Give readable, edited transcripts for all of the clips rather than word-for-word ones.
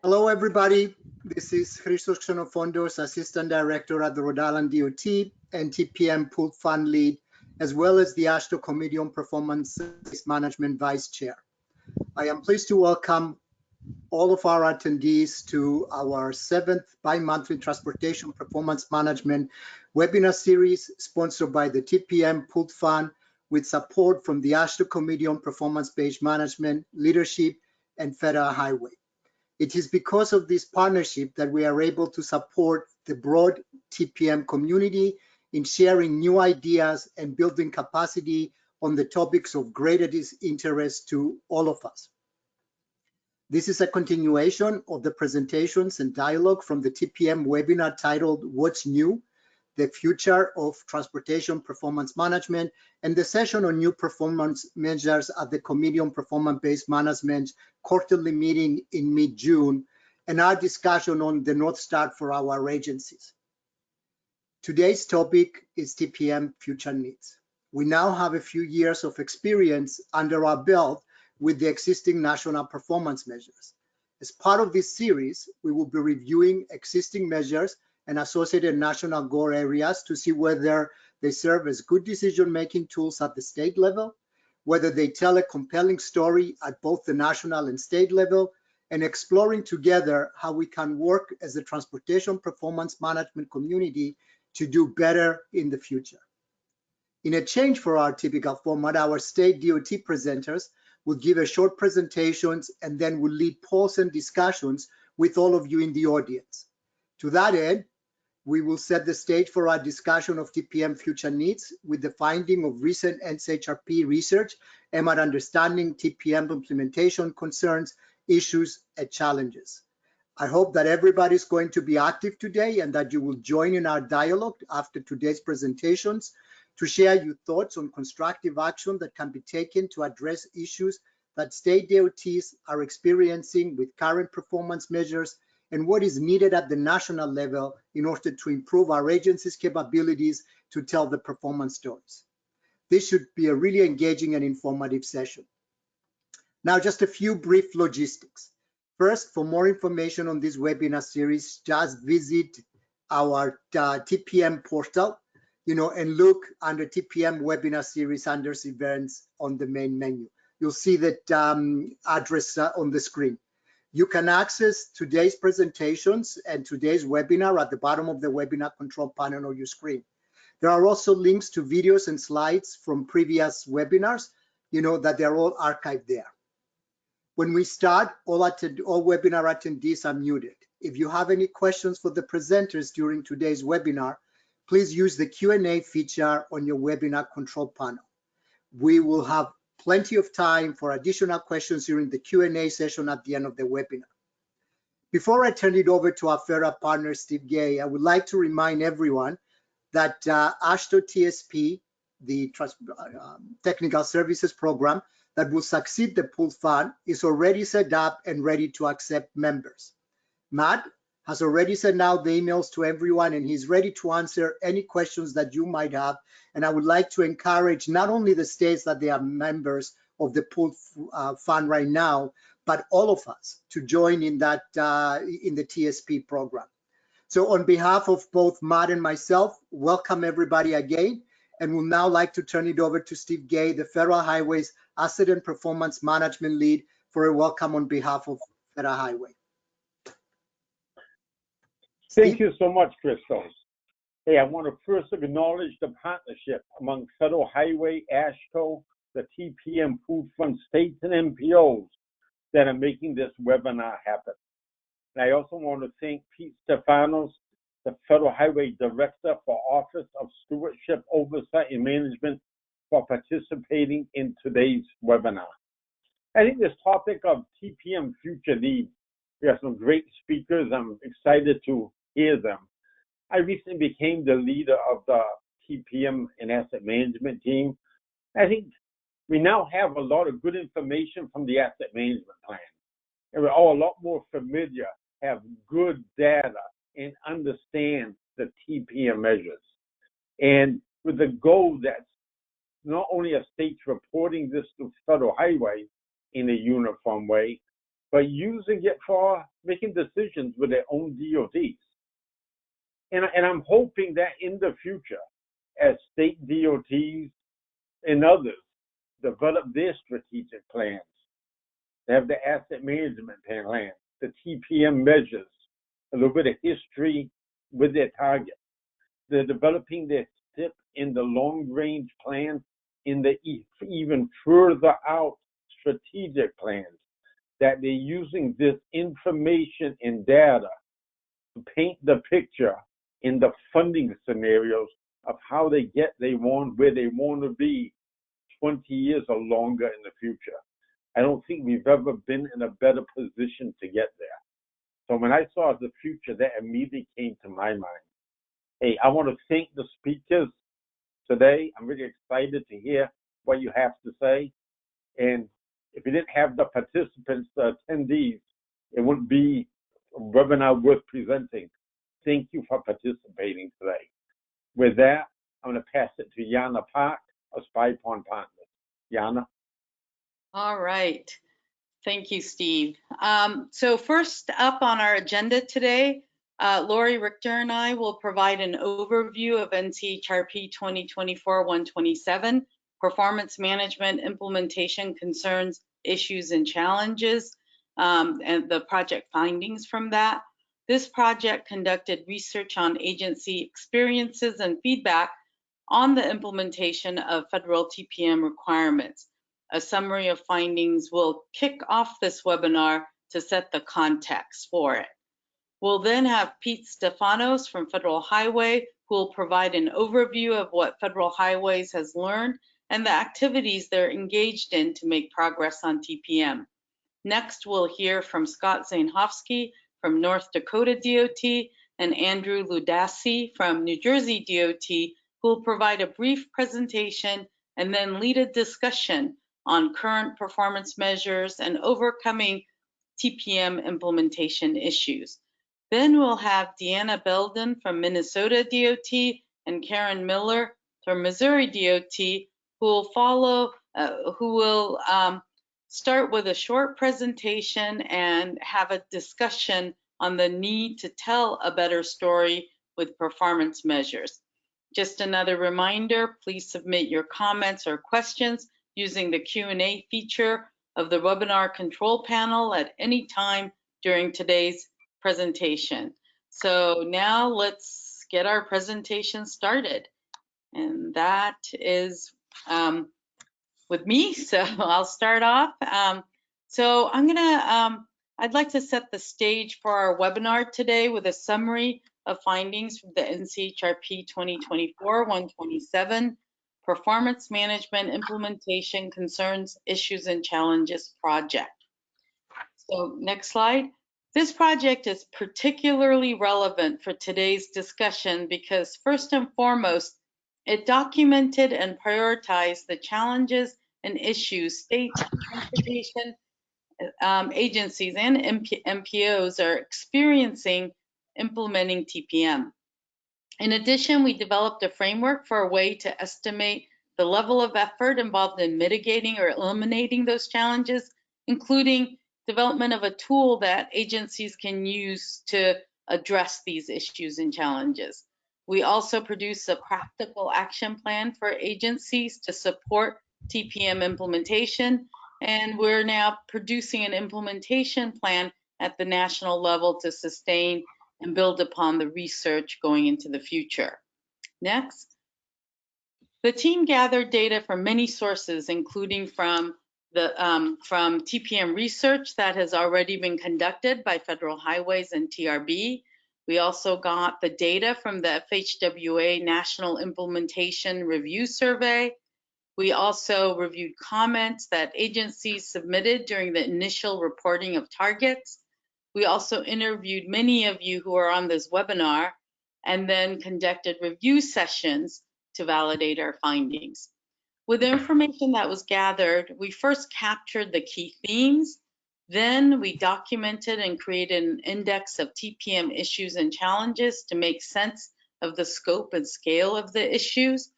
Hello, everybody. This is Christos Xenophontos, Assistant Director at the Rhode Island DOT and TPM Pooled Fund Lead, as well as the AASHTO Committee on Performance Management Vice Chair. I am pleased to welcome all of our attendees to our 7th bi-monthly Transportation Performance Management webinar series sponsored by the TPM Pooled Fund with support from the AASHTO Committee on Performance-Based Management, Leadership, and Federal Highway. It is because of this partnership that we are able to support the broad TPM community in sharing new ideas and building capacity on the topics of greatest interest to all of us. This is a continuation of the presentations and dialogue from the TPM webinar titled What's New? The Future of Transportation Performance Management, and the session on new performance measures at the Committee on Performance-Based Management quarterly meeting in mid-June, and our discussion on the North Star for our agencies. Today's topic is TPM Future Needs. We now have a few years of experience under our belt with the existing national performance measures. As part of this series, we will be reviewing existing measures and associated national goal areas to see whether they serve as good decision-making tools at the state level, whether they tell a compelling story at both the national and state level, and exploring together how we can work as a transportation performance management community to do better in the future. In a change for our typical format, our state DOT presenters will give a short presentations and then will lead polls and discussions with all of you in the audience. To that end, we will set the stage for our discussion of TPM future needs with the finding of recent NCHRP research and our understanding TPM implementation concerns, issues, and challenges. I hope that everybody's going to be active today and that you will join in our dialogue after today's presentations to share your thoughts on constructive action that can be taken to address issues that state DOTs are experiencing with current performance measures and what is needed at the national level in order to improve our agency's capabilities to tell the performance stories. This should be a really engaging and informative session. Now, just a few brief logistics. First, for more information on this webinar series, just visit our TPM portal, and look under TPM webinar series under events on the main menu. You'll see that address on the screen. You can access today's presentations and today's webinar at the bottom of the webinar control panel on your screen. There are also links to videos and slides from previous webinars, that they're all archived there. When we start, all webinar attendees are muted. If you have any questions for the presenters during today's webinar, please use the Q&A feature on your webinar control panel. We will have plenty of time for additional questions during the Q&A session at the end of the webinar. Before I turn it over to our federal partner, Steve Gay, I would like to remind everyone that AASHTO TSP, the Technical Services Program that will succeed the Pooled Fund, is already set up and ready to accept members. Matt has already sent out the emails to everyone and he's ready to answer any questions that you might have. And I would like to encourage not only the states that they are members of the Pooled Fund right now, but all of us to join in that in the TSP program. So on behalf of both Matt and myself, welcome everybody again. And we'll now like to turn it over to Steve Gay, the Federal Highways Asset and Performance Management Lead, for a welcome on behalf of Federal Highway. Thank you so much, Christos. Hey, I want to first acknowledge the partnership among Federal Highway, AASHTO, the TPM Pooled Fund states and MPOs that are making this webinar happen. And I also want to thank Pete Stephanos, the Federal Highway Director for Office of Stewardship, Oversight, and Management, for participating in today's webinar. I think this topic of TPM Future Needs, we have some great speakers. I'm excited to hear them. I recently became the leader of the TPM and asset management team. I think we now have a lot of good information from the asset management plan. And we're all a lot more familiar, have good data, and understand the TPM measures. And with the goal that not only are states reporting this to Federal Highway in a uniform way, but using it for making decisions with their own DOTs. And I'm hoping that in the future, as state DOTs and others develop their strategic plans, they have the asset management plan, the TPM measures, a little bit of history with their targets. They're developing their STIP in the long-range plan, in the even further out strategic plans, that they're using this information and data to paint the picture in the funding scenarios of how where they want to be 20 years or longer in the future. I don't think we've ever been in a better position to get there. So when I saw the future, that immediately came to my mind. Hey, I want to thank the speakers today. I'm really excited to hear what you have to say. And if you didn't have the participants, the attendees, it wouldn't be a webinar worth presenting. Thank you for participating today. With that, I'm going to pass it to Deanna Park of Spy Pond Partners. Deanna. All right. Thank you, Steve. So first up on our agenda today, Lori, Richter, and I will provide an overview of NCHRP 2024-127, Performance Management Implementation Concerns, Issues, and Challenges, and the project findings from that. This project conducted research on agency experiences and feedback on the implementation of federal TPM requirements. A summary of findings will kick off this webinar to set the context for it. We'll then have Pete Stephanos from Federal Highway, who will provide an overview of what Federal Highways has learned and the activities they're engaged in to make progress on TPM. Next, we'll hear from Scott Zainhofsky from North Dakota DOT and Andrew Ludasi from New Jersey DOT, who will provide a brief presentation and then lead a discussion on current performance measures and overcoming TPM implementation issues. Then we'll have Deanna Belden from Minnesota DOT and Karen Miller from Missouri DOT, who will start with a short presentation and have a discussion on the need to tell a better story with performance measures. Just another reminder, please submit your comments or questions using the Q&A feature of the webinar control panel at any time during today's presentation. So now let's get our presentation started. And that is with me, so I'll start off. So I'd like to set the stage for our webinar today with a summary of findings from the NCHRP 2024-127 Performance Management Implementation Concerns, Issues, and Challenges project. So next slide. This project is particularly relevant for today's discussion because first and foremost, it documented and prioritized the challenges and issues state transportation agencies and MPOs are experiencing implementing TPM. In addition, we developed a framework for a way to estimate the level of effort involved in mitigating or eliminating those challenges, including development of a tool that agencies can use to address these issues and challenges. We also produce a practical action plan for agencies to support TPM implementation, and we're now producing an implementation plan at the national level to sustain and build upon the research going into the future. Next. The team gathered data from many sources, including from TPM research that has already been conducted by Federal Highways and TRB. We also got the data from the FHWA National Implementation Review Survey. We also reviewed comments that agencies submitted during the initial reporting of targets. We also interviewed many of you who are on this webinar and then conducted review sessions to validate our findings. With the information that was gathered, we first captured the key themes. Then we documented and created an index of TPM issues and challenges to make sense of the scope and scale of the issues.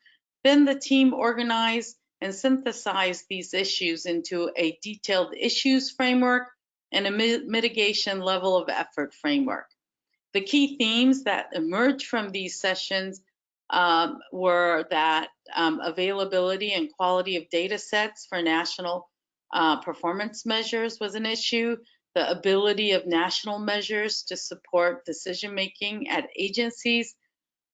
Then the team organized and synthesized these issues into a detailed issues framework and a mitigation level of effort framework. The key themes that emerged from these sessions were that availability and quality of data sets for national performance measures was an issue. The ability of national measures to support decision-making at agencies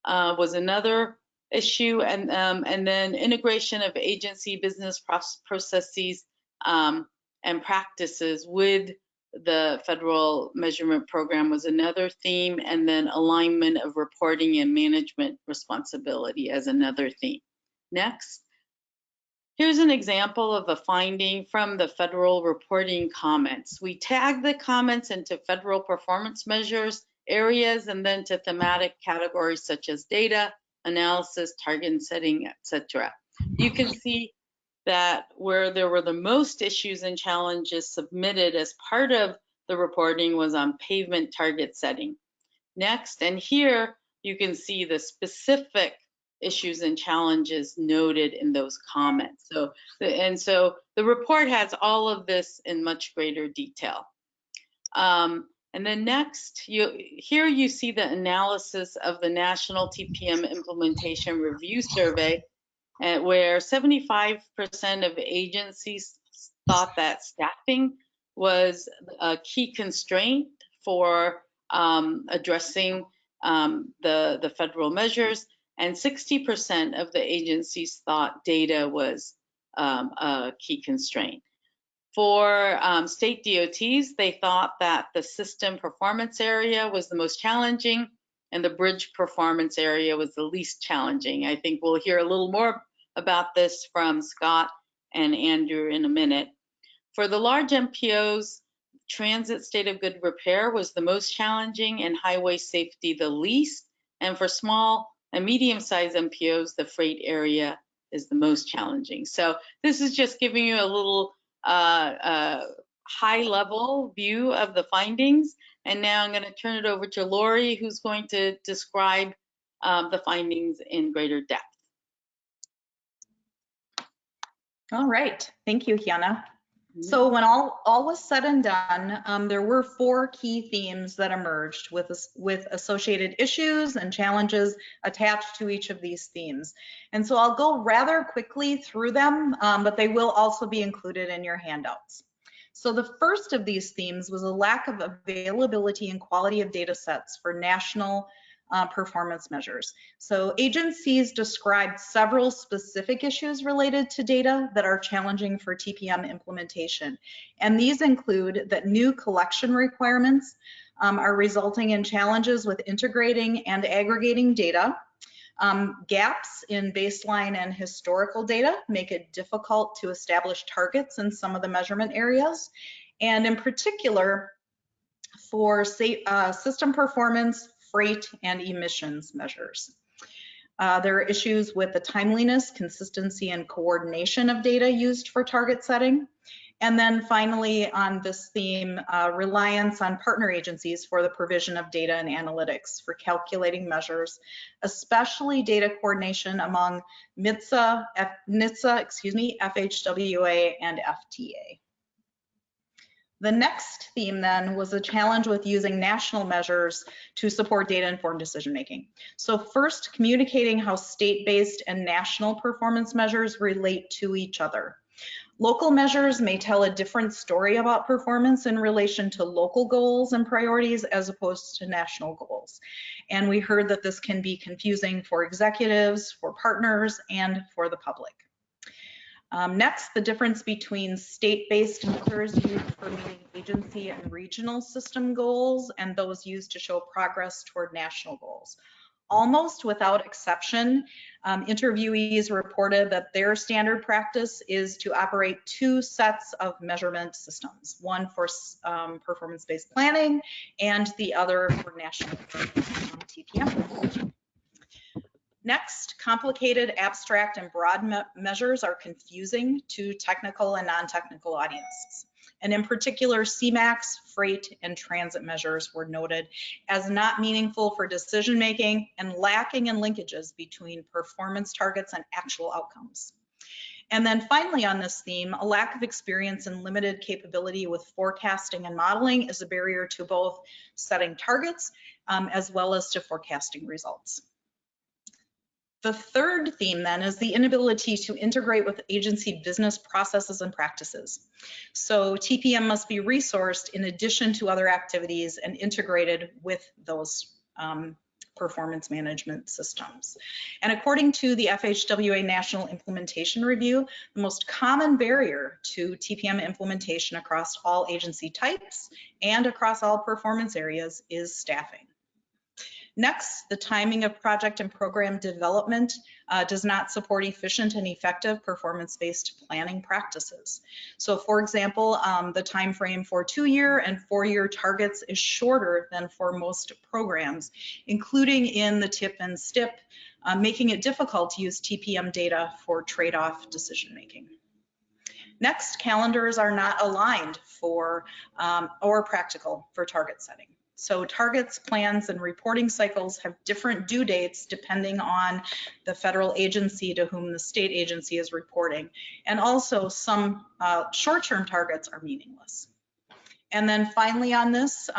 was another issue, and then integration of agency business processes and practices with the federal measurement program was another theme, and then alignment of reporting and management responsibility as another theme. Next. Here's an example of a finding from the federal reporting comments. We tagged the comments into federal performance measures areas and then to thematic categories such as data, analysis, target setting, etc. You can see that where there were the most issues and challenges submitted as part of the reporting was on pavement target setting. Next, and here you can see the specific issues and challenges noted in those comments. So the report has all of this in much greater detail. And then next, here you see the analysis of the National TPM Implementation Review Survey, where 75% of agencies thought that staffing was a key constraint for addressing the federal measures, and 60% of the agencies thought data was a key constraint. For state DOTs, they thought that the system performance area was the most challenging and the bridge performance area was the least challenging. I think we'll hear a little more about this from Scott and Andrew in a minute. For the large MPOs, transit state of good repair was the most challenging and highway safety the least. And for small and medium-sized MPOs, the freight area is the most challenging. So this is just giving you a little high-level view of the findings. And now I'm going to turn it over to Lori, who's going to describe the findings in greater depth. All right, thank you, Hyun-A. So when all was said and done, there were 4 key themes that emerged with associated issues and challenges attached to each of these themes. And so I'll go rather quickly through them, but they will also be included in your handouts. So the first of these themes was a lack of availability and quality of data sets for national performance measures. So agencies described several specific issues related to data that are challenging for TPM implementation. And these include that new collection requirements are resulting in challenges with integrating and aggregating data. Gaps in baseline and historical data make it difficult to establish targets in some of the measurement areas. And in particular, for system performance, freight, and emissions measures. There are issues with the timeliness, consistency, and coordination of data used for target setting. And then finally, on this theme, reliance on partner agencies for the provision of data and analytics for calculating measures, especially data coordination among NHTSA, FHWA, and FTA. The next theme then was a challenge with using national measures to support data-informed decision-making. So first, communicating how state-based and national performance measures relate to each other. Local measures may tell a different story about performance in relation to local goals and priorities as opposed to national goals. And we heard that this can be confusing for executives, for partners, and for the public. Next, the difference between state-based measures used for meeting agency and regional system goals and those used to show progress toward national goals. Almost without exception, interviewees reported that their standard practice is to operate 2 sets of measurement systems, one for performance-based planning and the other for national TPM. Next, complicated, abstract, and broad measures are confusing to technical and non-technical audiences. And in particular, CMAX, freight, and transit measures were noted as not meaningful for decision-making and lacking in linkages between performance targets and actual outcomes. And then finally on this theme, a lack of experience and limited capability with forecasting and modeling is a barrier to both setting targets as well as to forecasting results. The third theme then is the inability to integrate with agency business processes and practices. So TPM must be resourced in addition to other activities and integrated with those performance management systems. And according to the FHWA National Implementation Review, the most common barrier to TPM implementation across all agency types and across all performance areas is staffing. Next, the timing of project and program development does not support efficient and effective performance-based planning practices. So for example, the time frame for 2-year and 4-year targets is shorter than for most programs, including in the TIP and STIP, making it difficult to use TPM data for trade-off decision-making. Next, calendars are not aligned for or practical for target setting. So targets, plans, and reporting cycles have different due dates depending on the federal agency to whom the state agency is reporting. And also some short-term targets are meaningless. And then finally on this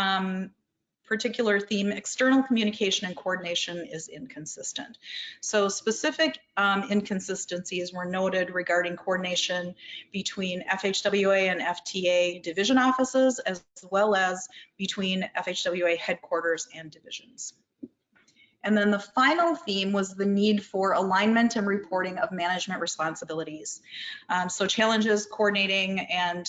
particular theme, external communication and coordination is inconsistent. So specific inconsistencies were noted regarding coordination between FHWA and FTA division offices, as well as between FHWA headquarters and divisions. And then the final theme was the need for alignment and reporting of management responsibilities. So challenges coordinating and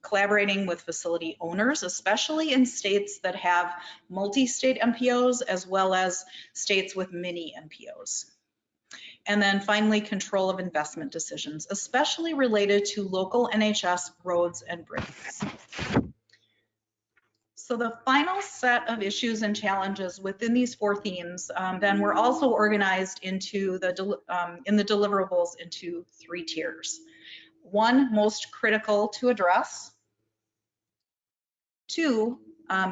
collaborating with facility owners, especially in states that have multi-state MPOs as well as states with mini MPOs. And then finally, control of investment decisions, especially related to local NHS roads and bridges. So the final set of issues and challenges within these 4 themes then were also organized into in the deliverables into 3 tiers. 1, most critical to address. 2,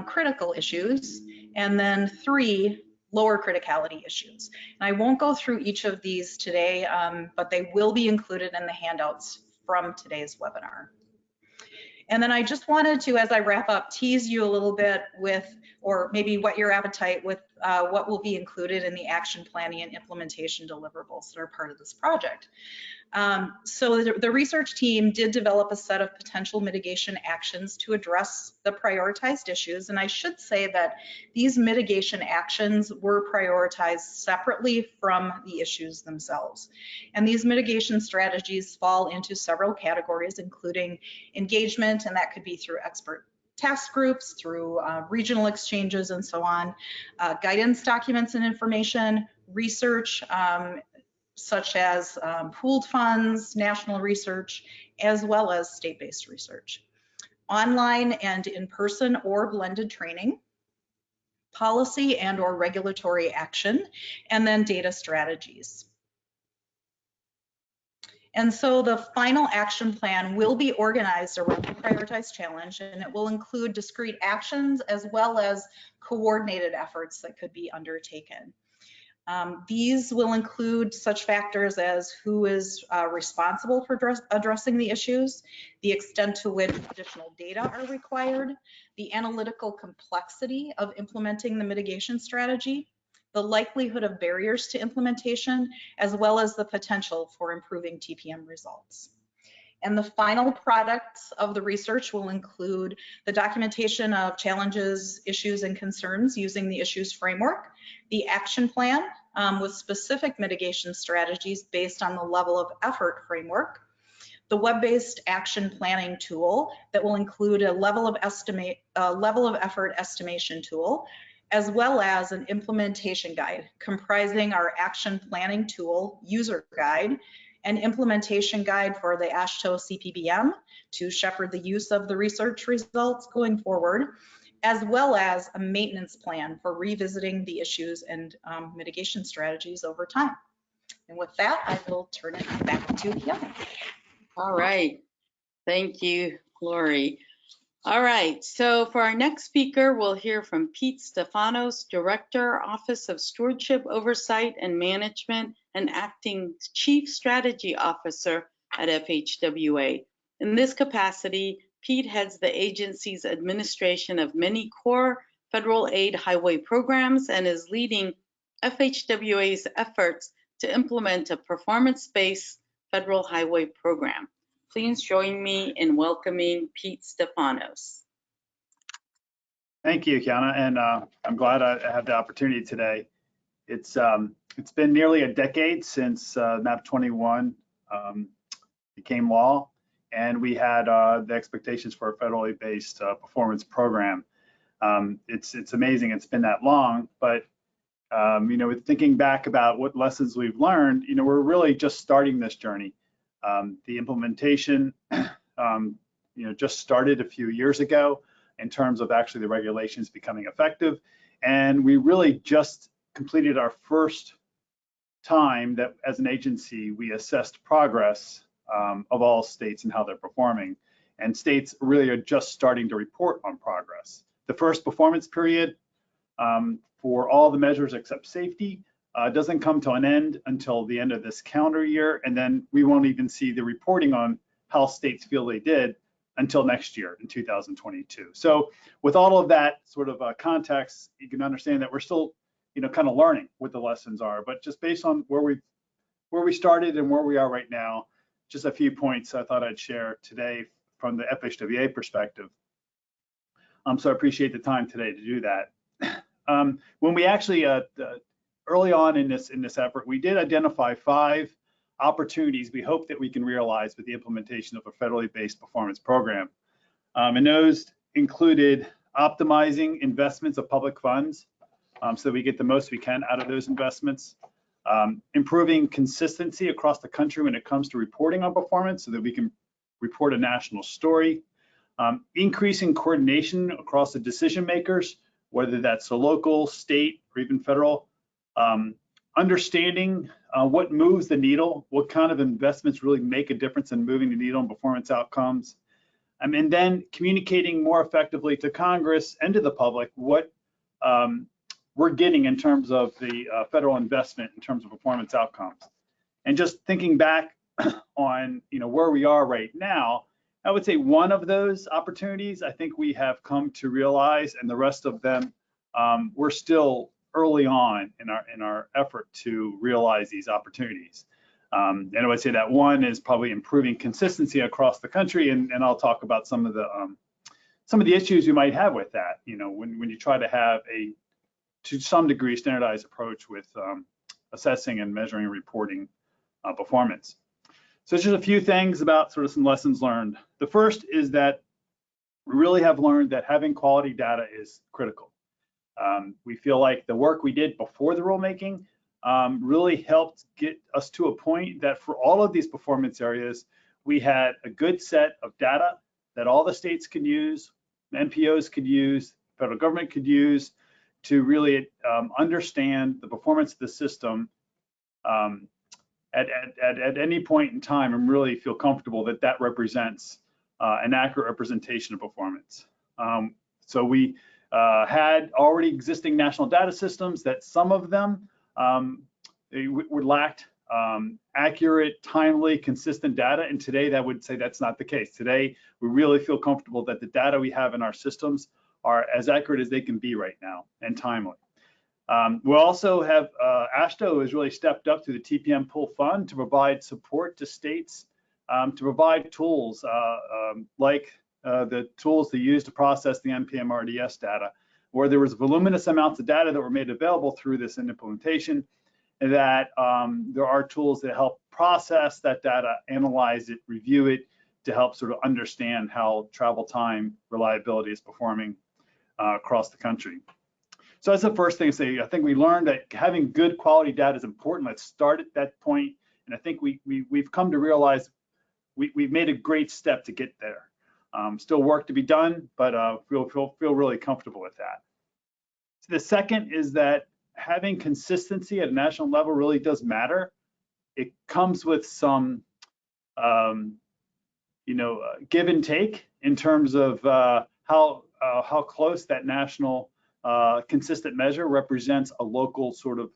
critical issues. And then 3, lower criticality issues. And I won't go through each of these today, but they will be included in the handouts from today's webinar. And then I just wanted to, as I wrap up, tease you a little bit with, or maybe whet your appetite with what will be included in the action planning and implementation deliverables that are part of this project. So the research team did develop a set of potential mitigation actions to address the prioritized issues. And I should say that these mitigation actions were prioritized separately from the issues themselves. And these mitigation strategies fall into several categories, including engagement, and that could be through expert task groups, through regional exchanges and so on, guidance documents and information, research, such as pooled funds, national research, as well as state-based research, online and in-person or blended training, policy and or regulatory action, and then data strategies. And so the final action plan will be organized around the prioritized challenge, and it will include discrete actions as well as coordinated efforts that could be undertaken. These will include such factors as who is responsible for addressing the issues, the extent to which additional data are required, the analytical complexity of implementing the mitigation strategy, the likelihood of barriers to implementation, as well as the potential for improving TPM results. And the final products of the research will include the documentation of challenges, issues, and concerns using the issues framework, the action plan with specific mitigation strategies based on the level of effort framework, the web-based action planning tool that will include a level of effort estimation tool, as well as an implementation guide comprising our action planning tool user guide, an implementation guide for the AASHTO CPBM to shepherd the use of the research results going forward, as well as a maintenance plan for revisiting the issues and mitigation strategies over time. And with that, I will turn it back to Hyun-A. All right. Thank you, Lori. All right, so for our next speaker, we'll hear from Pete Stephanos, Director, Office of Stewardship, Oversight and Management, and Acting Chief Strategy Officer at FHWA. In this capacity, Pete heads the agency's administration of many core federal aid highway programs and is leading FHWA's efforts to implement a performance-based federal highway program. Please join me in welcoming Pete Stephanos. Thank you, Hyun-A, and I'm glad I have the opportunity today. It's been nearly a decade since MAP 21 became law, and we had the expectations for a federally based performance program. It's amazing it's been that long, but you know, thinking back about what lessons we've learned, you know, we're really just starting this journey. The implementation, you know, just started a few years ago in terms of actually the regulations becoming effective. And we really just completed our first time that as an agency, we assessed progress of all states and how they're performing. And states really are just starting to report on progress. The first performance period for all the measures except safety doesn't come to an end until the end of this calendar year, and then we won't even see the reporting on how states feel they did until next year in 2022. So with all of that sort of context, you can understand that we're still, you know, kind of learning what the lessons are, but just based on where we started and where we are right now, just a few points I thought I'd share today from the FHWA perspective. So I appreciate the time today to do that. When we actually early on in this effort, we did identify 5 opportunities we hope that we can realize with the implementation of a federally based performance program. And those included optimizing investments of public funds so that we get the most we can out of those investments, improving consistency across the country when it comes to reporting on performance so that we can report a national story, increasing coordination across the decision makers, whether that's the local, state, or even federal, understanding what moves the needle, what kind of investments really make a difference in moving the needle on performance outcomes, and then communicating more effectively to Congress and to the public what we're getting in terms of the federal investment in terms of performance outcomes. And just thinking back on, you know, where we are right now, I would say one of those opportunities I think we have come to realize, and the rest of them we're still early on in our effort to realize these opportunities. And I would say that one is probably improving consistency across the country, and I'll talk about some of the issues you might have with that. You know, when you try to have a to some degree standardized approach with assessing and measuring and reporting performance. So just a few things about sort of some lessons learned. The first is that we really have learned that having quality data is critical. We feel like the work we did before the rulemaking really helped get us to a point that for all of these performance areas, we had a good set of data that all the states could use, NPOs could use, federal government could use to really understand the performance of the system at any point in time and really feel comfortable that that represents an accurate representation of performance. So we had already existing national data systems that some of them were lacked accurate, timely, consistent data, and today that would say that's not the case. Today, we really feel comfortable that the data we have in our systems are as accurate as they can be right now and timely. We also have AASHTO has really stepped up to the TPM Pooled Fund to provide support to states to provide tools like the tools they use to process the NPM RDS data, where there was voluminous amounts of data that were made available through this implementation, and that there are tools that help process that data, analyze it, review it, to help sort of understand how travel time reliability is performing across the country. So that's the first thing to say. I think we learned that having good quality data is important. Let's start at that point, and I think we've come to realize we've made a great step to get there. Still work to be done, but feel really comfortable with that. So the second is that having consistency at a national level really does matter. It comes with some, you know, give and take in terms of how close that national consistent measure represents a local sort of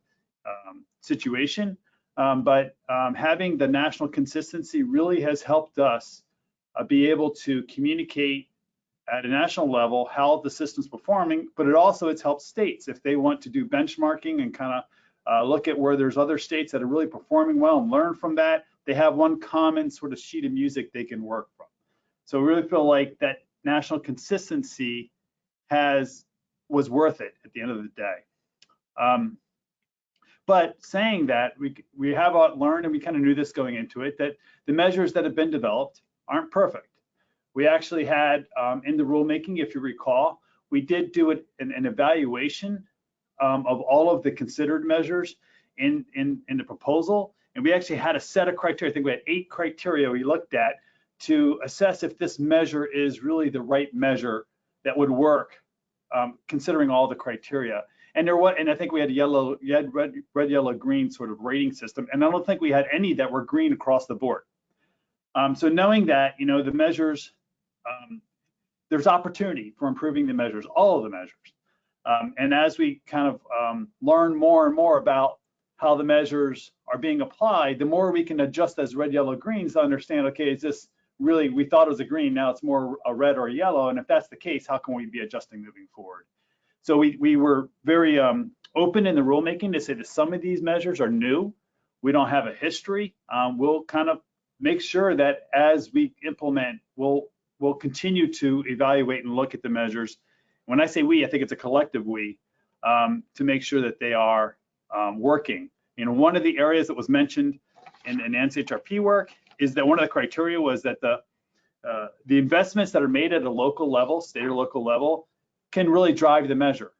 situation. But having the national consistency really has helped us be able to communicate at a national level how the system's performing, but it's helped states if they want to do benchmarking and kind of look at where there's other states that are really performing well and learn from that. They have one common sort of sheet of music they can work from. So we really feel like that national consistency was worth it at the end of the day. But saying that, we have learned, and we kind of knew this going into it, that the measures that have been developed aren't perfect. We actually had, in the rulemaking, if you recall, we did do an evaluation of all of the considered measures in the proposal, and we actually had a set of criteria. I think we had 8 criteria we looked at to assess if this measure is really the right measure that would work, considering all the criteria. And I think we had red, yellow, green sort of rating system, and I don't think we had any that were green across the board. So knowing that, the measures, there's opportunity for improving the measures, all of the measures. And as we kind of learn more and more about how the measures are being applied, the more we can adjust as red, yellow, greens to understand, okay, is this really, we thought it was a green, now it's more a red or a yellow, and if that's the case, how can we be adjusting moving forward? So we were very open in the rulemaking to say that some of these measures are new. We don't have a history. We'll kind of make sure that as we implement, we'll continue to evaluate and look at the measures. When I say we, I think it's a collective we, to make sure that they are working. One of the areas that was mentioned in NCHRP work is that one of the criteria was that the investments that are made at a local level, state or local level, can really drive the measure.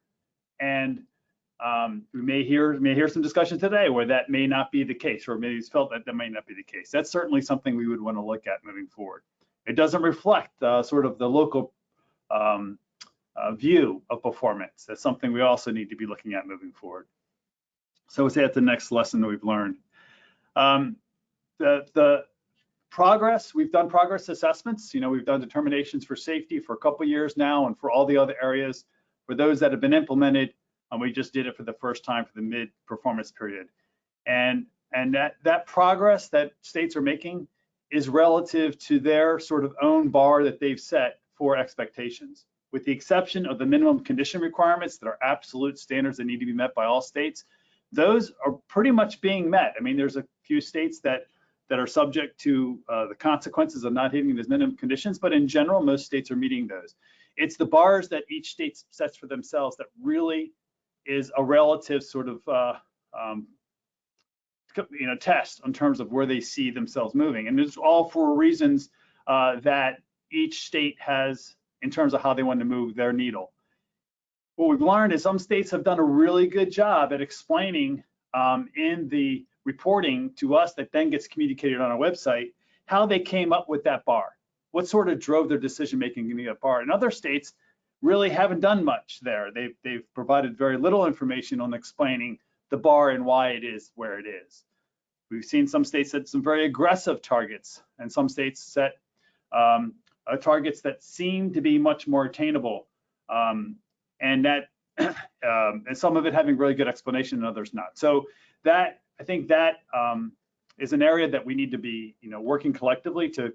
And we may hear some discussion today where that may not be the case, or maybe it's felt that that may not be the case. That's certainly something we would want to look at moving forward. It doesn't reflect sort of the local view of performance. That's something we also need to be looking at moving forward. So we'll say that's the next lesson that we've learned. The progress, we've done progress assessments. We've done determinations for safety for a couple of years now, and for all the other areas, for those that have been implemented, we just did it for the first time for the mid-performance period. And that progress that states are making is relative to their sort of own bar that they've set for expectations, with the exception of the minimum condition requirements that are absolute standards that need to be met by all states. Those are pretty much being met. I mean, there's a few states that are subject to the consequences of not hitting those minimum conditions, but in general, most states are meeting those. It's the bars that each state sets for themselves that really is a relative sort of test in terms of where they see themselves moving, and it's all for reasons that each state has in terms of how they want to move their needle. What we've learned is some states have done a really good job at explaining in the reporting to us that then gets communicated on our website how they came up with that bar, what sort of drove their decision making in that bar. And other states really haven't done much there. They've provided very little information on explaining the bar and why it is where it is. We've seen some states set some very aggressive targets, and some states set targets that seem to be much more attainable, and some of it having really good explanation and others not. So I think that is an area that we need to be, working collectively to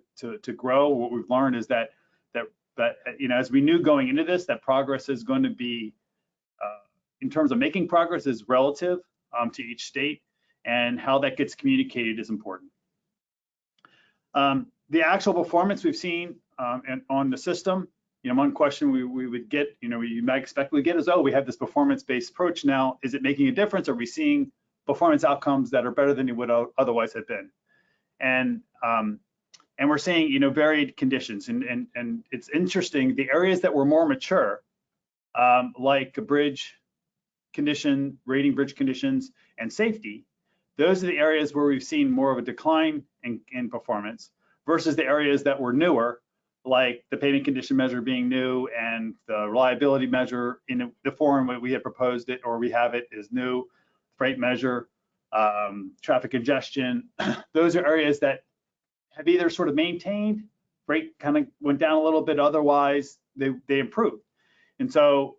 grow. What we've learned is that as we knew going into this, that progress is going to be, in terms of making progress, is relative to each state, and how that gets communicated is important. The actual performance we've seen on the system, one question we would get, you might expect we get is, oh, we have this performance-based approach now. Is it making a difference? Are we seeing performance outcomes that are better than it would otherwise have been? And we're seeing, varied conditions. And it's interesting, the areas that were more mature, like a bridge condition, rating bridge conditions, and safety, those are the areas where we've seen more of a decline in performance, versus the areas that were newer, like the pavement condition measure being new, and the reliability measure in the form that we had proposed it, or we have it, is new, freight measure, traffic congestion. Those are areas that have either sort of maintained rate kind of went down a little bit. Otherwise, they improved. And so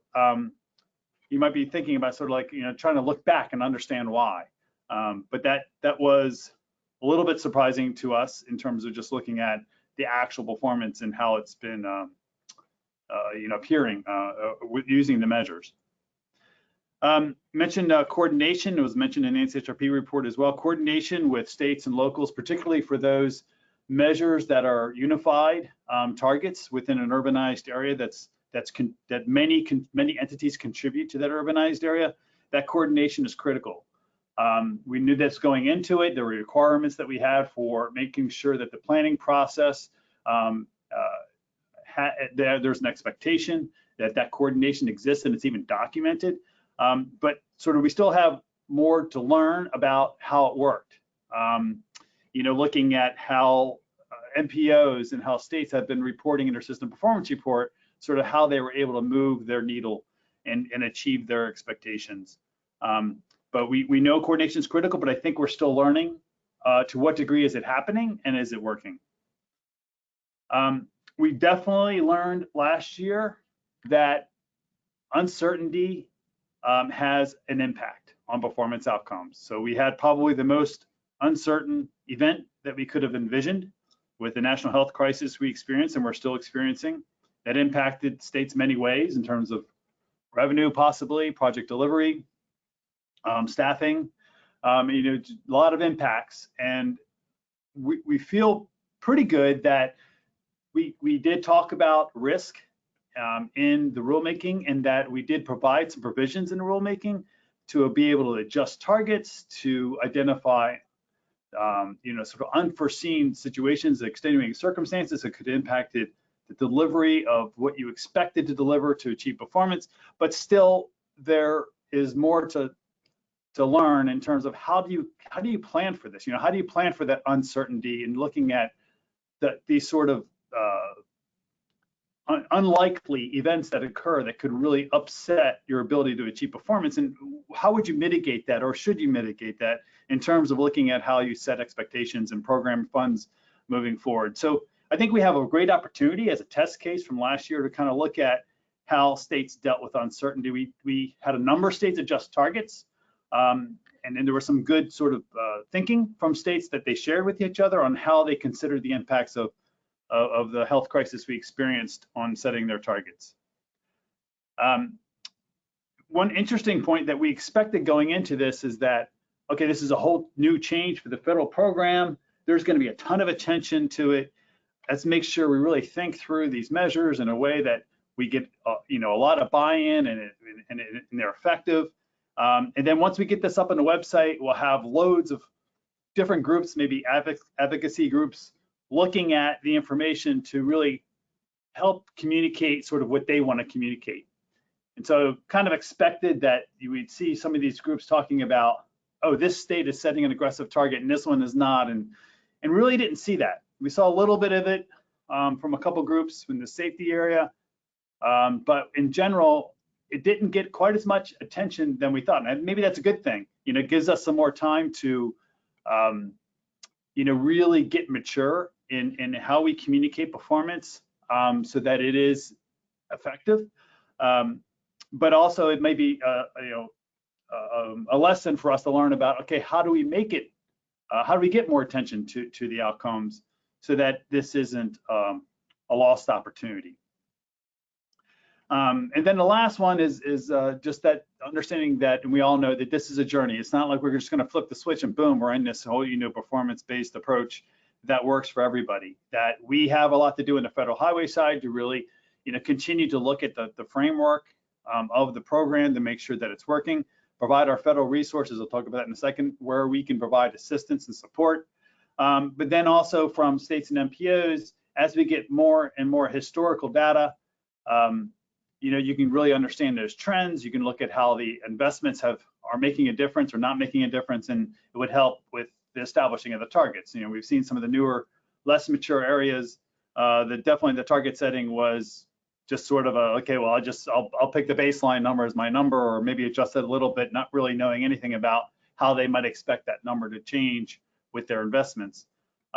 you might be thinking about sort of like, trying to look back and understand why. But that was a little bit surprising to us in terms of just looking at the actual performance and how it's been, appearing using the measures. Mentioned coordination. It was mentioned in the NCHRP report as well. Coordination with states and locals, particularly for those measures that are unified targets within an urbanized area that many entities contribute to that urbanized area. That coordination is critical. We knew this going into it. There were requirements that we had for making sure that the planning process, there's an expectation that coordination exists and it's even documented. But sort of we still have more to learn about how it worked. Looking at how MPOs and how states have been reporting in their system performance report, sort of how they were able to move their needle and achieve their expectations. But we know coordination is critical, but I think we're still learning to what degree is it happening and is it working. We definitely learned last year that uncertainty has an impact on performance outcomes. So we had probably the most uncertain event that we could have envisioned with the national health crisis we experienced and we're still experiencing. That impacted states many ways in terms of revenue, possibly project delivery, staffing, a lot of impacts. And we feel pretty good that we did talk about risk in the rulemaking, and that we did provide some provisions in the rulemaking to be able to adjust targets, to identify sort of unforeseen situations, extenuating circumstances that could impact the delivery of what you expected to deliver to achieve performance. But still, there is more to learn in terms of how do you plan for this? How do you plan for that uncertainty and looking at these sort of unlikely events that occur that could really upset your ability to achieve performance, and how would you mitigate that, or should you mitigate that in terms of looking at how you set expectations and program funds moving forward? So I think we have a great opportunity as a test case from last year to kind of look at how states dealt with uncertainty. We had a number of states adjust targets, and then there was some good sort of thinking from states that they shared with each other on how they considered the impacts of the health crisis we experienced on setting their targets. One interesting point that we expected going into this is that, okay, this is a whole new change for the federal program. There's going to be a ton of attention to it. Let's make sure we really think through these measures in a way that we get a lot of buy-in and they're effective. And then once we get this up on the website, we'll have loads of different groups, maybe advocacy groups, looking at the information to really help communicate sort of what they want to communicate. And so kind of expected that you would see some of these groups talking about, oh, this state is setting an aggressive target and this one is not, and really didn't see that. We saw a little bit of it from a couple groups in the safety area, but in general, it didn't get quite as much attention than we thought. And maybe that's a good thing. It gives us some more time to really get mature in how we communicate performance so that it is effective. But also it may be a lesson for us to learn about, okay, how do we make it, how do we get more attention to the outcomes so that this isn't a lost opportunity. And then the last one is just that understanding that, and we all know that this is a journey. It's not like we're just going to flip the switch and boom, we're in this whole performance-based approach that works for everybody. That we have a lot to do in the federal highway side to really continue to look at the framework of the program to make sure that it's working. Provide our federal resources, I'll talk about that in a second, where we can provide assistance and support. But then also from states and MPOs, as we get more and more historical data, you can really understand those trends. You can look at how the investments are making a difference or not making a difference, and it would help with the establishing of the targets. We've seen some of the newer, less mature areas that definitely the target setting was just sort of okay, well, I'll pick the baseline number as my number, or maybe adjust it a little bit, not really knowing anything about how they might expect that number to change with their investments.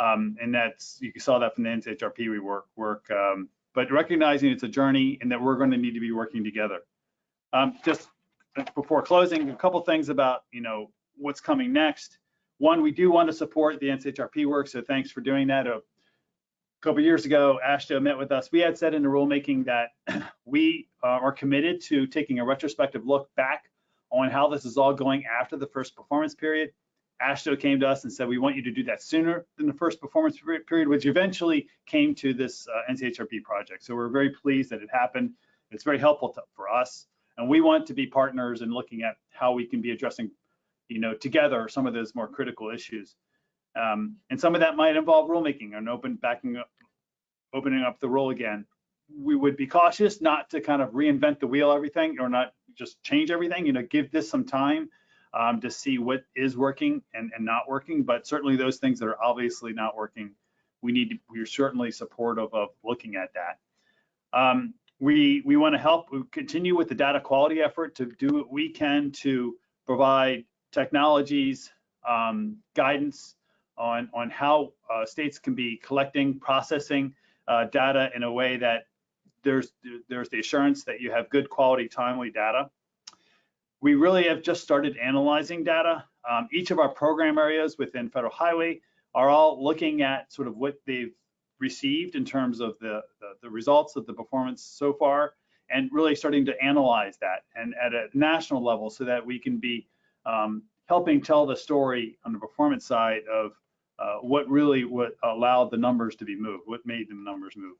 And that's, you saw that from the NCHRP work, but recognizing it's a journey and that we're going to need to be working together. Just before closing, a couple things about, what's coming next. One, we do want to support the NCHRP work, so thanks for doing that. A couple of years ago, AASHTO met with us. We had said in the rulemaking that we are committed to taking a retrospective look back on how this is all going after the first performance period. AASHTO came to us and said, we want you to do that sooner than the first performance period, which eventually came to this NCHRP project. So we're very pleased that it happened. It's very helpful for us. And we want to be partners in looking at how we can be addressing, together some of those more critical issues. And some of that might involve rulemaking and opening up the rule again. We would be cautious not to kind of reinvent the wheel everything, or not just change everything, give this some time to see what is working and not working. But certainly those things that are obviously not working, we're certainly supportive of looking at that. We want to help. We continue with the data quality effort to do what we can to provide technologies, guidance on how states can be collecting, processing data in a way that there's the assurance that you have good quality, timely data. We really have just started analyzing data. Each of our program areas within Federal Highway are all looking at sort of what they've received in terms of the results of the performance so far, and really starting to analyze that and at a national level so that we can be helping tell the story on the performance side of what allowed the numbers to be moved, what made the numbers move.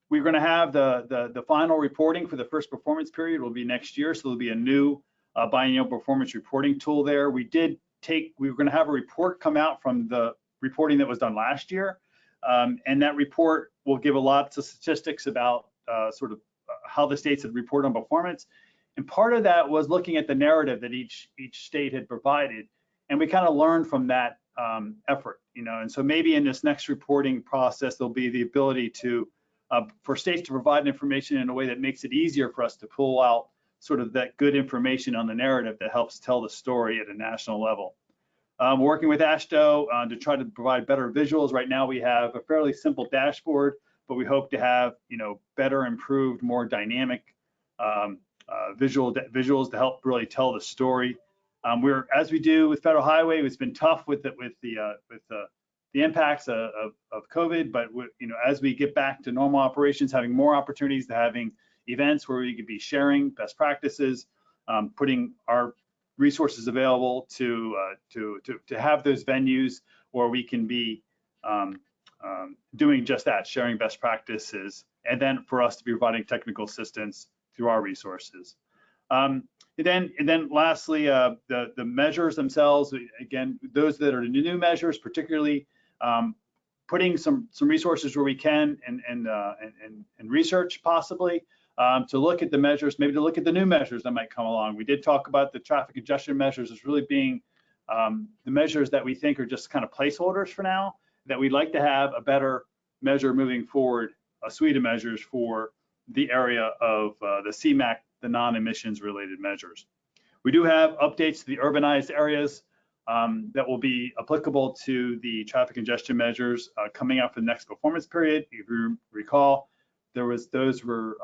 We're going to have the final reporting for the first performance period will be next year, so there'll be a new biennial performance reporting tool there. We were going to have a report come out from the reporting that was done last year, and that report will give a lot of statistics about sort of how the states had reported on performance. And part of that was looking at the narrative that each state had provided, and we kind of learned from that effort, and so maybe in this next reporting process, there'll be the ability to for states to provide information in a way that makes it easier for us to pull out sort of that good information on the narrative that helps tell the story at a national level. We're working with AASHTO to try to provide better visuals. Right now we have a fairly simple dashboard, but we hope to have better, improved, more dynamic visuals to help really tell the story. As we do with Federal Highway, it's been tough with the impacts of COVID, but as we get back to normal operations, having more opportunities to having events where we could be sharing best practices, putting our resources available to have those venues where we can be doing just that, sharing best practices, and then for us to be providing technical assistance through our resources. And then lastly, the measures themselves, again, those that are the new measures, particularly putting some resources where we can and research possibly to look at the measures, maybe to look at the new measures that might come along. We did talk about the traffic congestion measures as really being the measures that we think are just kind of placeholders for now, that we'd like to have a better measure moving forward, a suite of measures for the area of the CMAQ, the non-emissions related measures. We do have updates to the urbanized areas that will be applicable to the traffic congestion measures coming up for the next performance period. If you recall, those were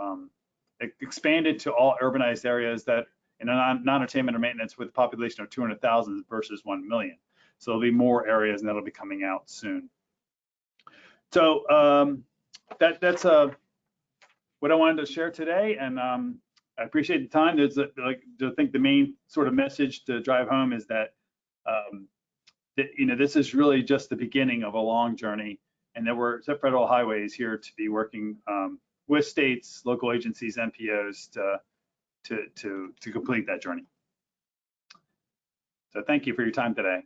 expanded to all urbanized areas that in a non-attainment or maintenance with a population of 200,000 versus 1 million. So there'll be more areas, and that'll be coming out soon. So that's what I wanted to share today, and I appreciate the time. I think the main sort of message to drive home is that this is really just the beginning of a long journey, and that Federal Highway is here to be working with states, local agencies, NPOs to complete that journey. So thank you for your time today.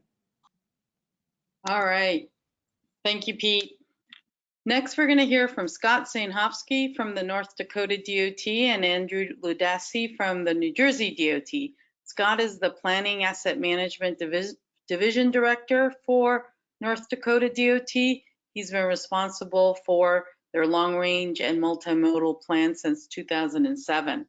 All right. Thank you, Pete. Next, we're going to hear from Scott Zainhofsky from the North Dakota DOT and Andrew Ludasi from the New Jersey DOT. Scott is the Planning Asset Management Division Director for North Dakota DOT. He's been responsible for their long-range and multimodal plan since 2007.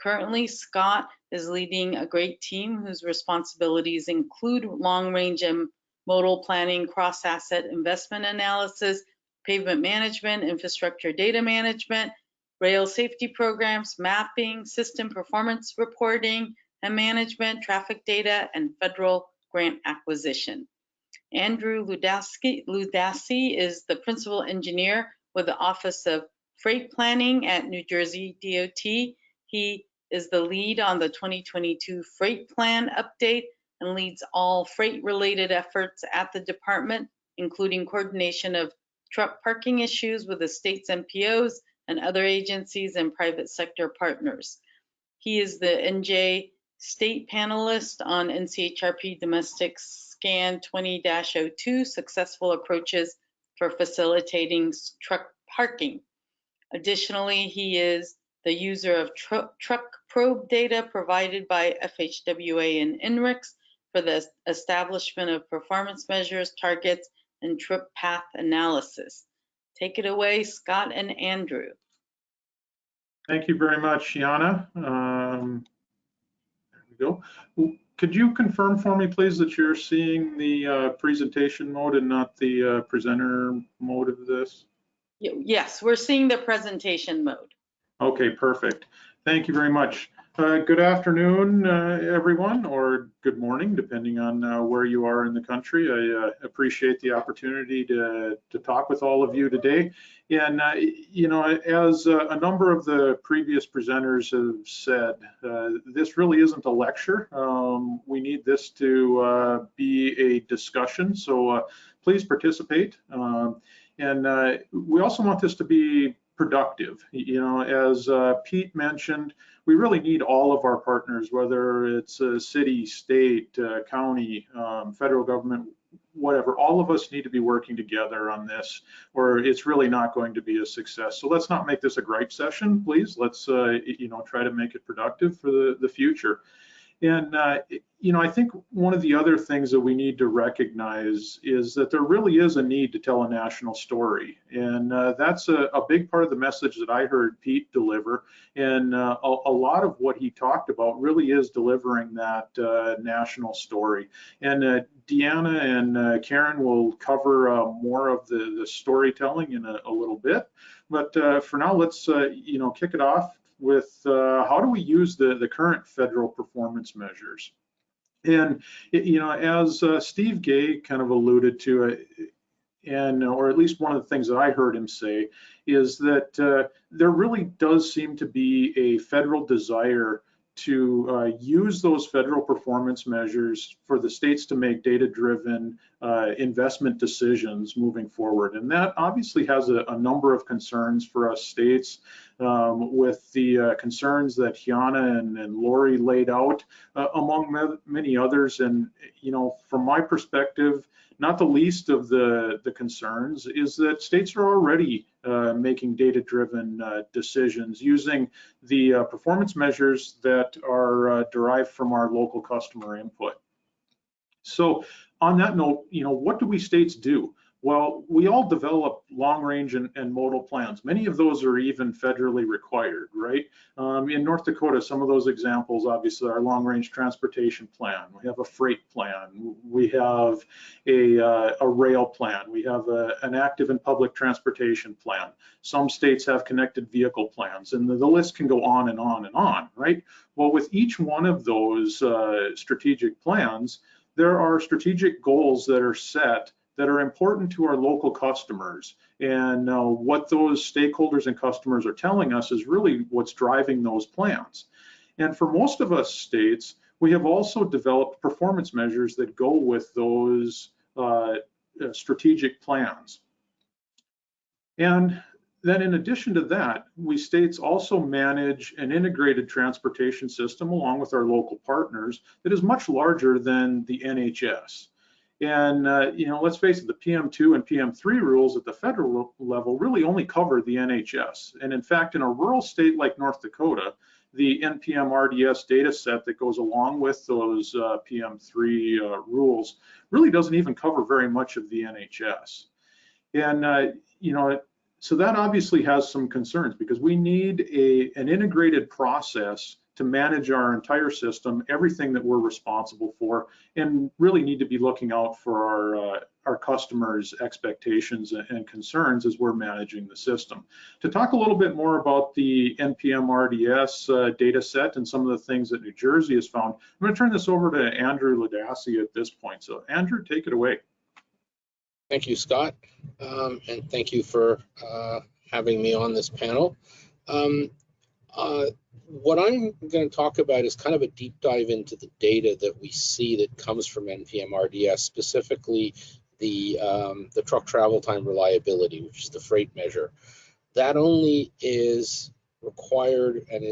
Currently, Scott is leading a great team whose responsibilities include long-range and modal planning, cross-asset investment analysis, pavement management, infrastructure data management, rail safety programs, mapping, system performance reporting and management, traffic data, and federal grant acquisition. Andrew Ludasi is the principal engineer with the Office of Freight Planning at New Jersey DOT. He is the lead on the 2022 Freight Plan update and leads all freight-related efforts at the department, including coordination of truck parking issues with the state's MPOs and other agencies and private sector partners. He is the NJ State Panelist on NCHRP Domestic Scan 20-02, Successful Approaches for Facilitating Truck Parking. Additionally, he is the user of truck probe data provided by FHWA and NRIX for the establishment of performance measures, targets, and trip path analysis. Take it away, Scott and Andrew. Thank you very much, Hyun-A. There we go. Could you confirm for me, please, that you're seeing the presentation mode and not the presenter mode of this? Yes, we're seeing the presentation mode. Okay, perfect. Thank you very much. Good afternoon, everyone, or good morning, depending on where you are in the country. I appreciate the opportunity to talk with all of you today. And, you know, as a number of the previous presenters have said, this really isn't a lecture. We need this to be a discussion, so please participate. And we also want this to be productive. You know, as Pete mentioned, we really need all of our partners, whether it's a city, state, county, federal government, whatever. All of us need to be working together on this, or it's really not going to be a success. So let's not make this a gripe session, please. Let's you know, try to make it productive for the future. And, you know, I think one of the other things that we need to recognize is that there really is a need to tell a national story. And that's a big part of the message that I heard Pete deliver. And a lot of what he talked about really is delivering that national story. And Deanna and Karen will cover more of the storytelling in a little bit. But for now, let's, you know, kick it off with how do we use the current federal performance measures. And, you know, as Steve Gay kind of alluded to, and or at least one of the things that I heard him say, is that there really does seem to be a federal desire to use those federal performance measures for the states to make data-driven investment decisions moving forward. And that obviously has a number of concerns for us states, with the concerns that Hyun-A and Lori laid out, among many others. And, you know, from my perspective, not the least of the concerns is that states are already making data-driven decisions using the performance measures that are derived from our local customer input. So on that note, you know, what do we states do? Well, we all develop long-range and modal plans. Many of those are even federally required, right? In North Dakota, some of those examples, obviously, are long-range transportation plan. We have a freight plan. We have a rail plan. We have an active and public transportation plan. Some states have connected vehicle plans, and the list can go on and on and on, right? Well, with each one of those strategic plans, there are strategic goals that are set that are important to our local customers. And what those stakeholders and customers are telling us is really what's driving those plans. And for most of us states, we have also developed performance measures that go with those strategic plans. And then in addition to that, we states also manage an integrated transportation system along with our local partners that is much larger than the NHS. And, you know, let's face it, the PM2 and PM3 rules at the federal level really only cover the NHS. And in fact, in a rural state like North Dakota, the NPM RDS data set that goes along with those PM3 rules really doesn't even cover very much of the NHS. And, you know, so that obviously has some concerns because we need an integrated process to manage our entire system, everything that we're responsible for, and really need to be looking out for our customers' expectations and concerns as we're managing the system. To talk a little bit more about the NPM RDS data set and some of the things that New Jersey has found, I'm going to turn this over to Andrew Ludasi at this point. So Andrew, take it away. Thank you, Scott, and thank you for having me on this panel. What I'm going to talk about is kind of a deep dive into the data that we see that comes from NPM RDS, specifically the truck travel time reliability, which is the freight measure. That only is required and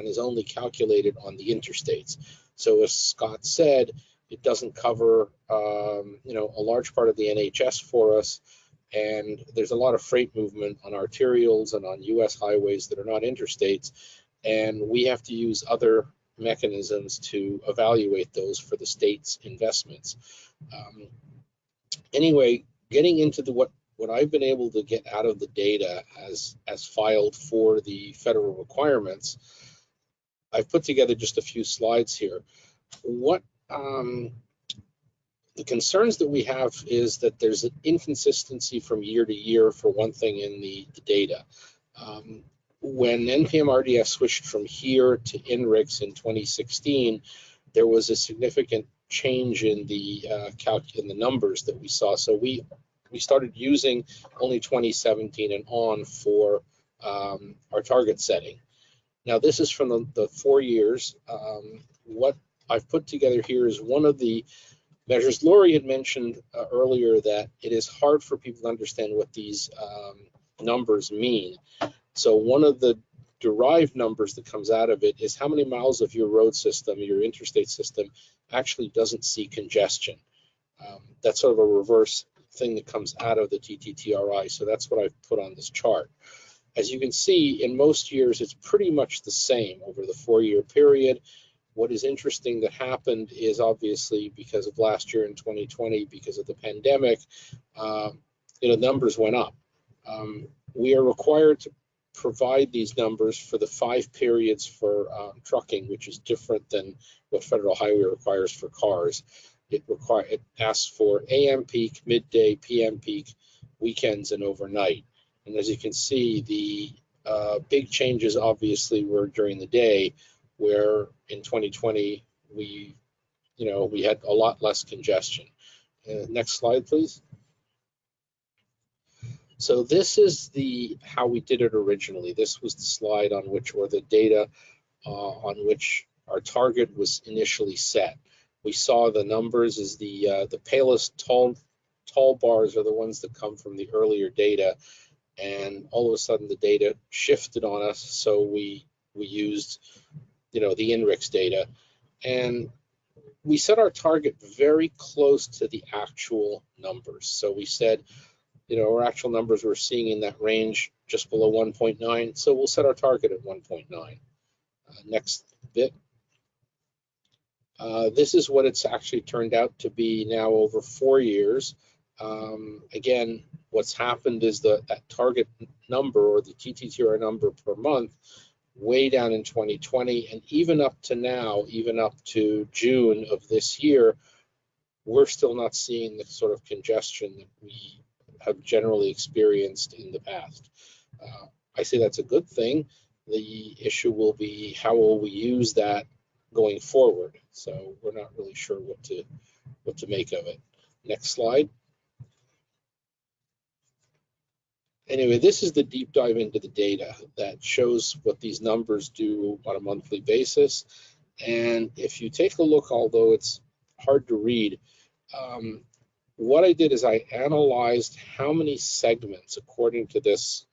is only calculated on the interstates. So as Scott said, it doesn't cover you know, a large part of the NHS for us, and there's a lot of freight movement on arterials and on US highways that are not interstates, and we have to use other mechanisms to evaluate those for the state's investments. Anyway, getting into what I've been able to get out of the data as filed for the federal requirements, I've put together just a few slides here. What the concerns that we have is that there's an inconsistency from year to year, for one thing, in the data. When NPM RDS switched from HERE to INRIX in 2016, there was a significant change in the numbers that we saw. So we started using only 2017 and on for our target setting. Now this is from the 4 years. What I've put together here is one of the measures. Lori had mentioned earlier that it is hard for people to understand what these numbers mean. So one of the derived numbers that comes out of it is how many miles of your road system, your interstate system, actually doesn't see congestion. That's sort of a reverse thing that comes out of the TTTRI. So that's what I've put on this chart. As you can see, in most years, it's pretty much the same over the 4-year period. What is interesting that happened is, obviously, because of last year in 2020, because of the pandemic, you know, numbers went up. We are required to provide these numbers for the 5 periods for trucking, which is different than what federal highway requires for cars. It asks for AM peak, midday, PM peak, weekends, and overnight. And as you can see, the big changes obviously were during the day, where in 2020 we had a lot less congestion. Next slide, please. So this is how we did it originally. This was the slide on which, or the data on which our target was initially set. We saw the numbers as the palest tall bars are the ones that come from the earlier data, and all of a sudden the data shifted on us. So we used, you know, the INRIX data, and we set our target very close to the actual numbers. So we said, you know, our actual numbers we're seeing in that range just below 1.9, so we'll set our target at 1.9. Next bit. This is what it's actually turned out to be now over 4 years. Again, what's happened is that target number, or the TTTR number per month, way down in 2020, and even up to now, even up to June of this year, we're still not seeing the sort of congestion that we have generally experienced in the past. I say that's a good thing. The issue will be, how will we use that going forward? So we're not really sure what to make of it. Next slide. Anyway, this is the deep dive into the data that shows what these numbers do on a monthly basis. And if you take a look, although it's hard to read, what I did is I analyzed how many segments, according to this,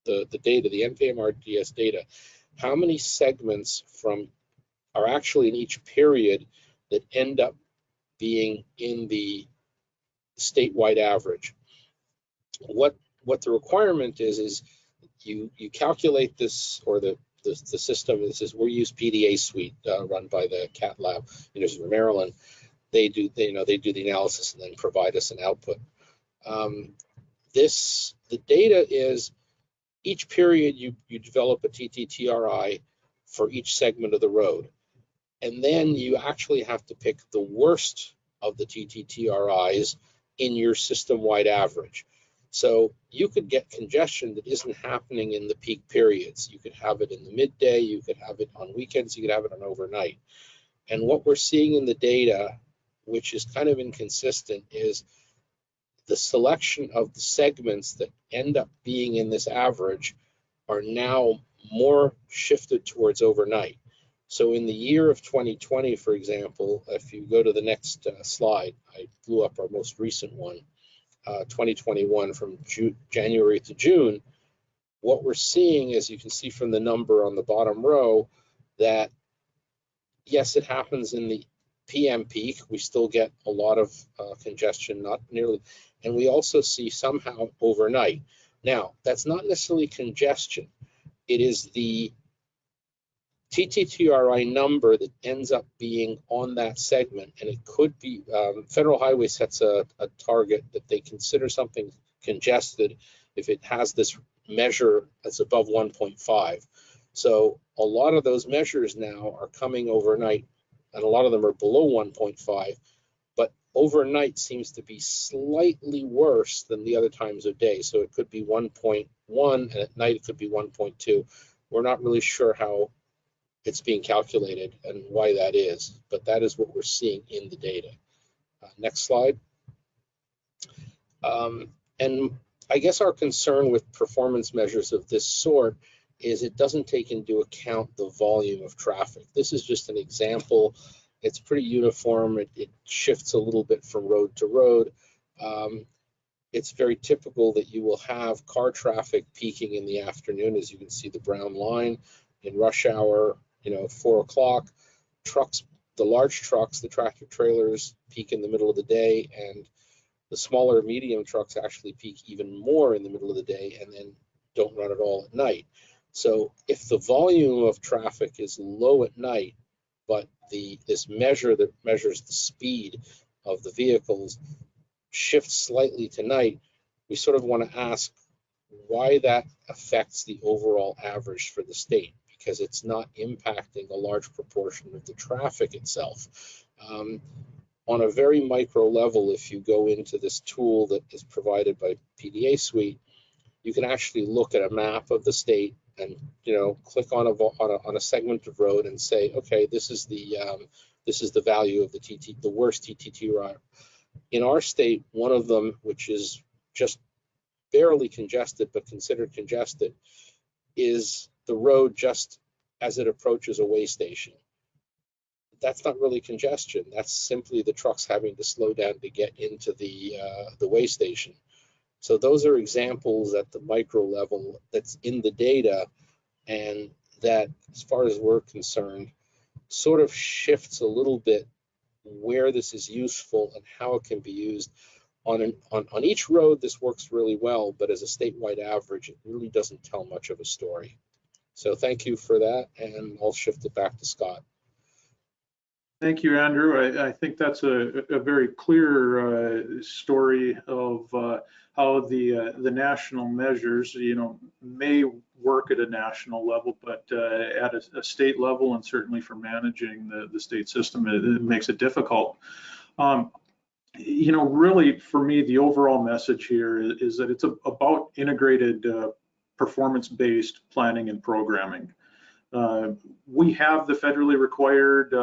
the data, the NPM RDS data, how many segments are actually in each period that end up being in the statewide average. What the requirement is you calculate this, or the system. This is, we use PDA Suite run by the CAT Lab, University of Maryland. They do the analysis and then provide us an output. The data is, each period you develop a TTTRI, for each segment of the road. And then you actually have to pick the worst of the TTTRIs in your system-wide average. So you could get congestion that isn't happening in the peak periods. You could have it in the midday, you could have it on weekends, you could have it on overnight. And what we're seeing in the data, which is kind of inconsistent, is the selection of the segments that end up being in this average are now more shifted towards overnight. So in the year of 2020, for example, if you go to the next slide, I blew up our most recent one, 2021 from January to June, what we're seeing, as you can see from the number on the bottom row, that yes, it happens in the PM peak. We still get a lot of congestion, not nearly, and we also see somehow overnight. Now, that's not necessarily congestion. It is the TTTRI number that ends up being on that segment, and it could be, Federal Highway sets a target that they consider something congested if it has this measure that's above 1.5. So a lot of those measures now are coming overnight, and a lot of them are below 1.5, but overnight seems to be slightly worse than the other times of day. So it could be 1.1, and at night it could be 1.2. We're not really sure how it's being calculated and why that is, but that is what we're seeing in the data. Next slide. And I guess our concern with performance measures of this sort is it doesn't take into account the volume of traffic. This is just an example. It's pretty uniform. It shifts a little bit from road to road. It's very typical that you will have car traffic peaking in the afternoon, as you can see the brown line. In rush hour, 4 o'clock, trucks, the large trucks, the tractor trailers peak in the middle of the day, and the smaller medium trucks actually peak even more in the middle of the day and then don't run at all at night. So if the volume of traffic is low at night, but this measure that measures the speed of the vehicles shifts slightly to night, we sort of want to ask why that affects the overall average for the state, because it's not impacting a large proportion of the traffic itself. On a very micro level, if you go into this tool that is provided by PDA Suite, you can actually look at a map of the state and click on a segment of road and say, okay, this is the value of the worst TTTRI. In our state, one of them, which is just barely congested but considered congested, is the road just as it approaches a way station. That's not really congestion. That's simply the trucks having to slow down to get into the way station. So those are examples at the micro level that's in the data, and that, as far as we're concerned, sort of shifts a little bit where this is useful and how it can be used. On each road, this works really well, but as a statewide average, it really doesn't tell much of a story. So thank you for that, and I'll shift it back to Scott. Thank you, Andrew. I think that's a very clear story of how the national measures, may work at a national level, but at a state level, and certainly for managing the state system, it makes it difficult. Really, for me, the overall message here is that it's about integrated performance-based planning and programming. We have the federally required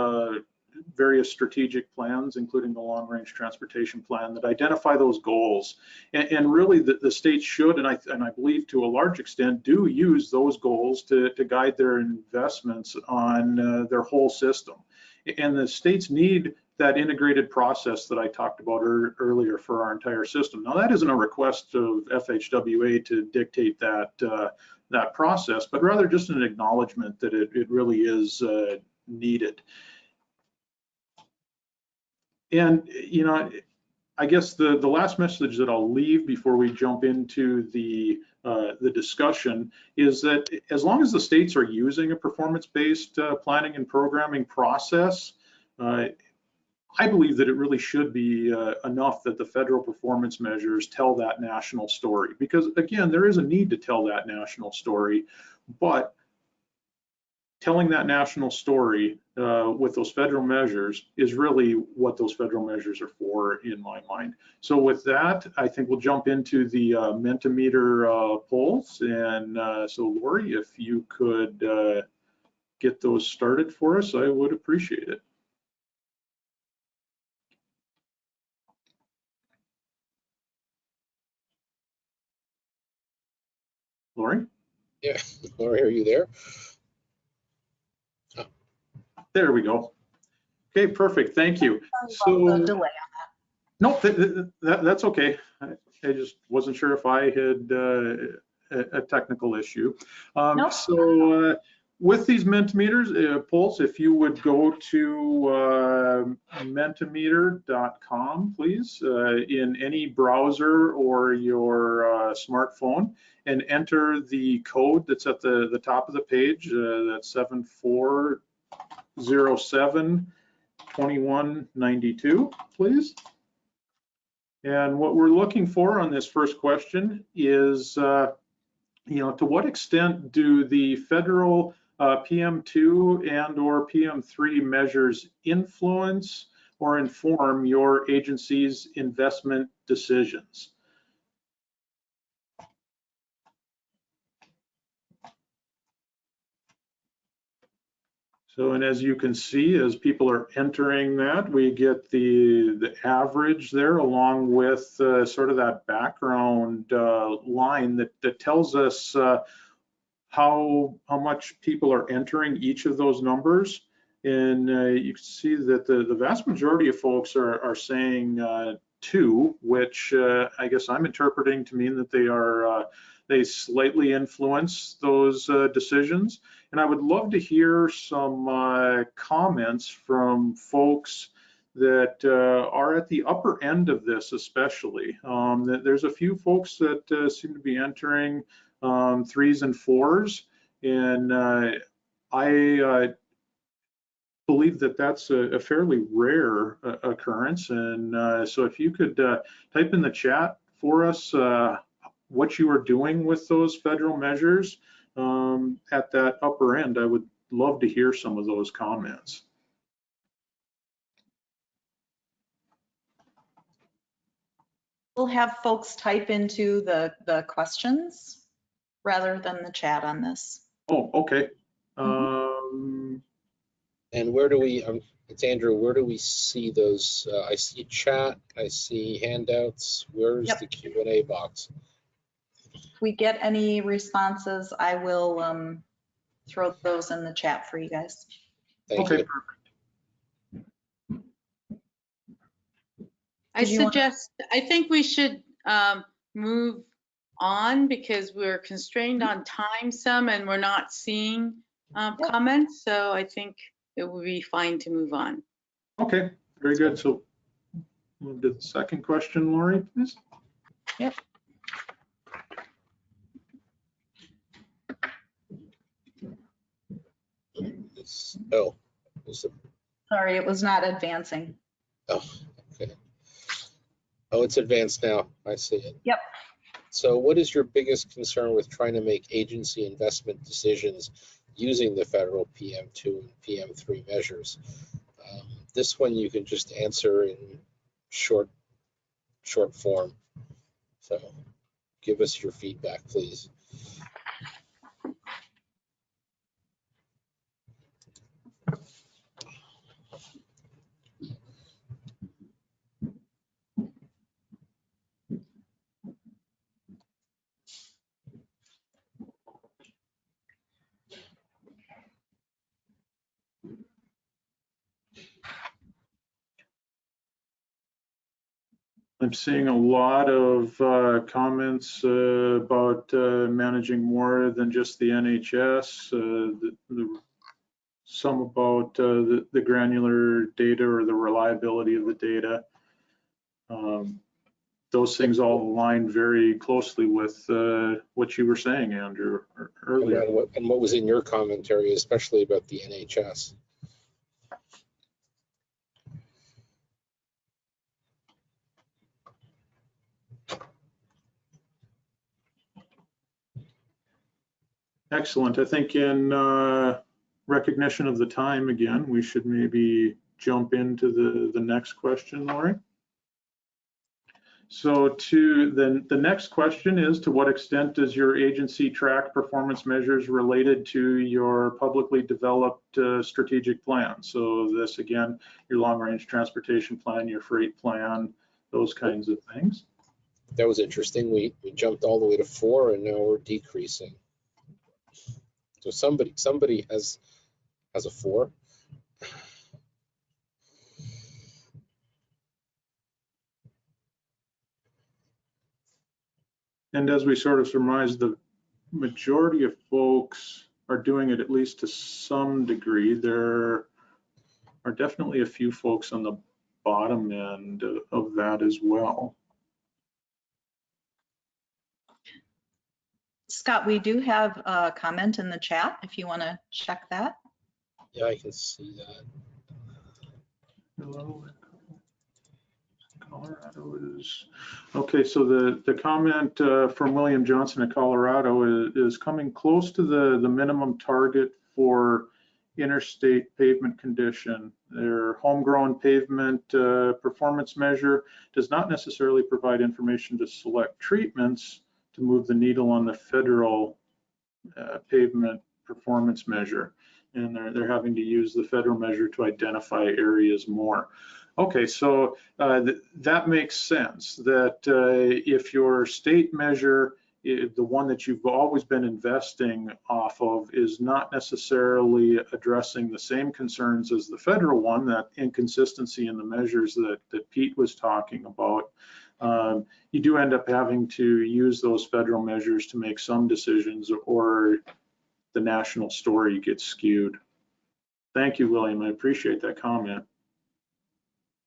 various strategic plans, including the long-range transportation plan, that identify those goals. And really, the states should, and I believe to a large extent, do use those goals to guide their investments on their whole system. And the states need that integrated process that I talked about earlier for our entire system. Now, that isn't a request of FHWA to dictate that process, but rather just an acknowledgement that it really is needed. And, I guess the last message that I'll leave before we jump into the discussion is that as long as the states are using a performance-based planning and programming process, I believe that it really should be enough that the federal performance measures tell that national story, because again, there is a need to tell that national story, but telling that national story with those federal measures is really what those federal measures are for, in my mind. So with that, I think we'll jump into the Mentimeter polls. And so Lori, if you could get those started for us, I would appreciate it. Lori? Yeah, Lori, are you there? Oh. There we go. Okay, perfect. Thank you. Sorry about the delay on No, that's okay. I just wasn't sure if I had a technical issue. Nope. So with these Mentimeters polls, if you would go to mentimeter.com, please, in any browser or your smartphone, and enter the code that's at the top of the page. That's 7407-2192, please. And what we're looking for on this first question is, to what extent do the federal PM2 and or PM3 measures influence or inform your agency's investment decisions? So, and as you can see, as people are entering that, we get the average there, along with sort of that background line that tells us how much people are entering each of those numbers. And you can see that the vast majority of folks are saying 2, which I guess I'm interpreting to mean that they slightly influence those decisions. And I would love to hear some comments from folks that are at the upper end of this, especially. There's a few folks that seem to be entering 3s and 4s, and I believe that that's a fairly rare occurrence. And so if you could type in the chat for us what you are doing with those federal measures at that upper end, I would love to hear some of those comments. We'll have folks type into the questions rather than the chat on this. Oh, okay. And where do we, it's Andrew, where do we see those? I see chat, I see handouts. Where's the Q&A box? If we get any responses, I will throw those in the chat for you guys. Thank Okay, you. perfect. I think we should move on because we're constrained on time some and we're not seeing comments. So I think it would be fine to move on. Okay, very good. So move to the second question, Lori, please. Yep. Sorry, it was not advancing. Oh, okay. Oh, it's advanced now. I see it. Yep. So what is your biggest concern with trying to make agency investment decisions using the federal PM2 and PM3 measures? This one you can just answer in short form. So give us your feedback, please. I'm seeing a lot of comments about managing more than just the NHS, some about the granular data or the reliability of the data. Those things all align very closely with what you were saying, Andrew, earlier. And what was in your commentary, especially about the NHS? Excellent. I think in recognition of the time again, we should maybe jump into the next question, Lori. So the next question is, to what extent does your agency track performance measures related to your publicly developed strategic plan? So this, again, your long-range transportation plan, your freight plan, those kinds of things. That was interesting. We jumped all the way to 4 and now we're decreasing. So somebody has a 4. And as we sort of surmise, the majority of folks are doing it at least to some degree. There are definitely a few folks on the bottom end of that as well. Scott, we do have a comment in the chat if you want to check that. Yeah, I can see that. Hello. Colorado is okay. So the comment from William Johnson of Colorado is coming close to the minimum target for interstate pavement condition. Their homegrown pavement performance measure does not necessarily provide information to select treatments to move the needle on the federal pavement performance measure, and they're having to use the federal measure to identify areas more. Okay, so that makes sense, that if your state measure, the one that you've always been investing off of, is not necessarily addressing the same concerns as the federal one, that inconsistency in the measures that Pete was talking about, you do end up having to use those federal measures to make some decisions, or the national story gets skewed. Thank you, William. I appreciate that comment.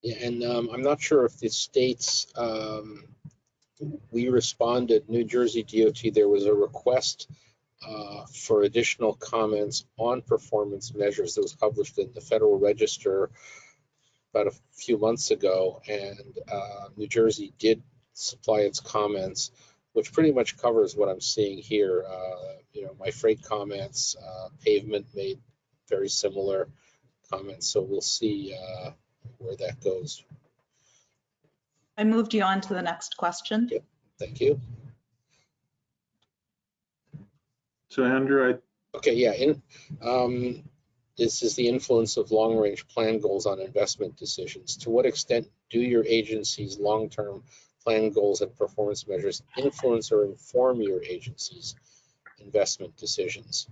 Yeah, and I'm not sure if the states, we responded, New Jersey DOT, there was a request for additional comments on performance measures that was published in the Federal Register about a few months ago, and New Jersey did supply its comments, which pretty much covers what I'm seeing here. You know, my freight comments, pavement made very similar comments, so we'll see where that goes. I moved you on to the next question. Yep, thank you. So Andrew, Okay, yeah, this is the influence of long-range plan goals on investment decisions. To what extent do your agency's long-term plan goals and performance measures influence or inform your agency's investment decisions?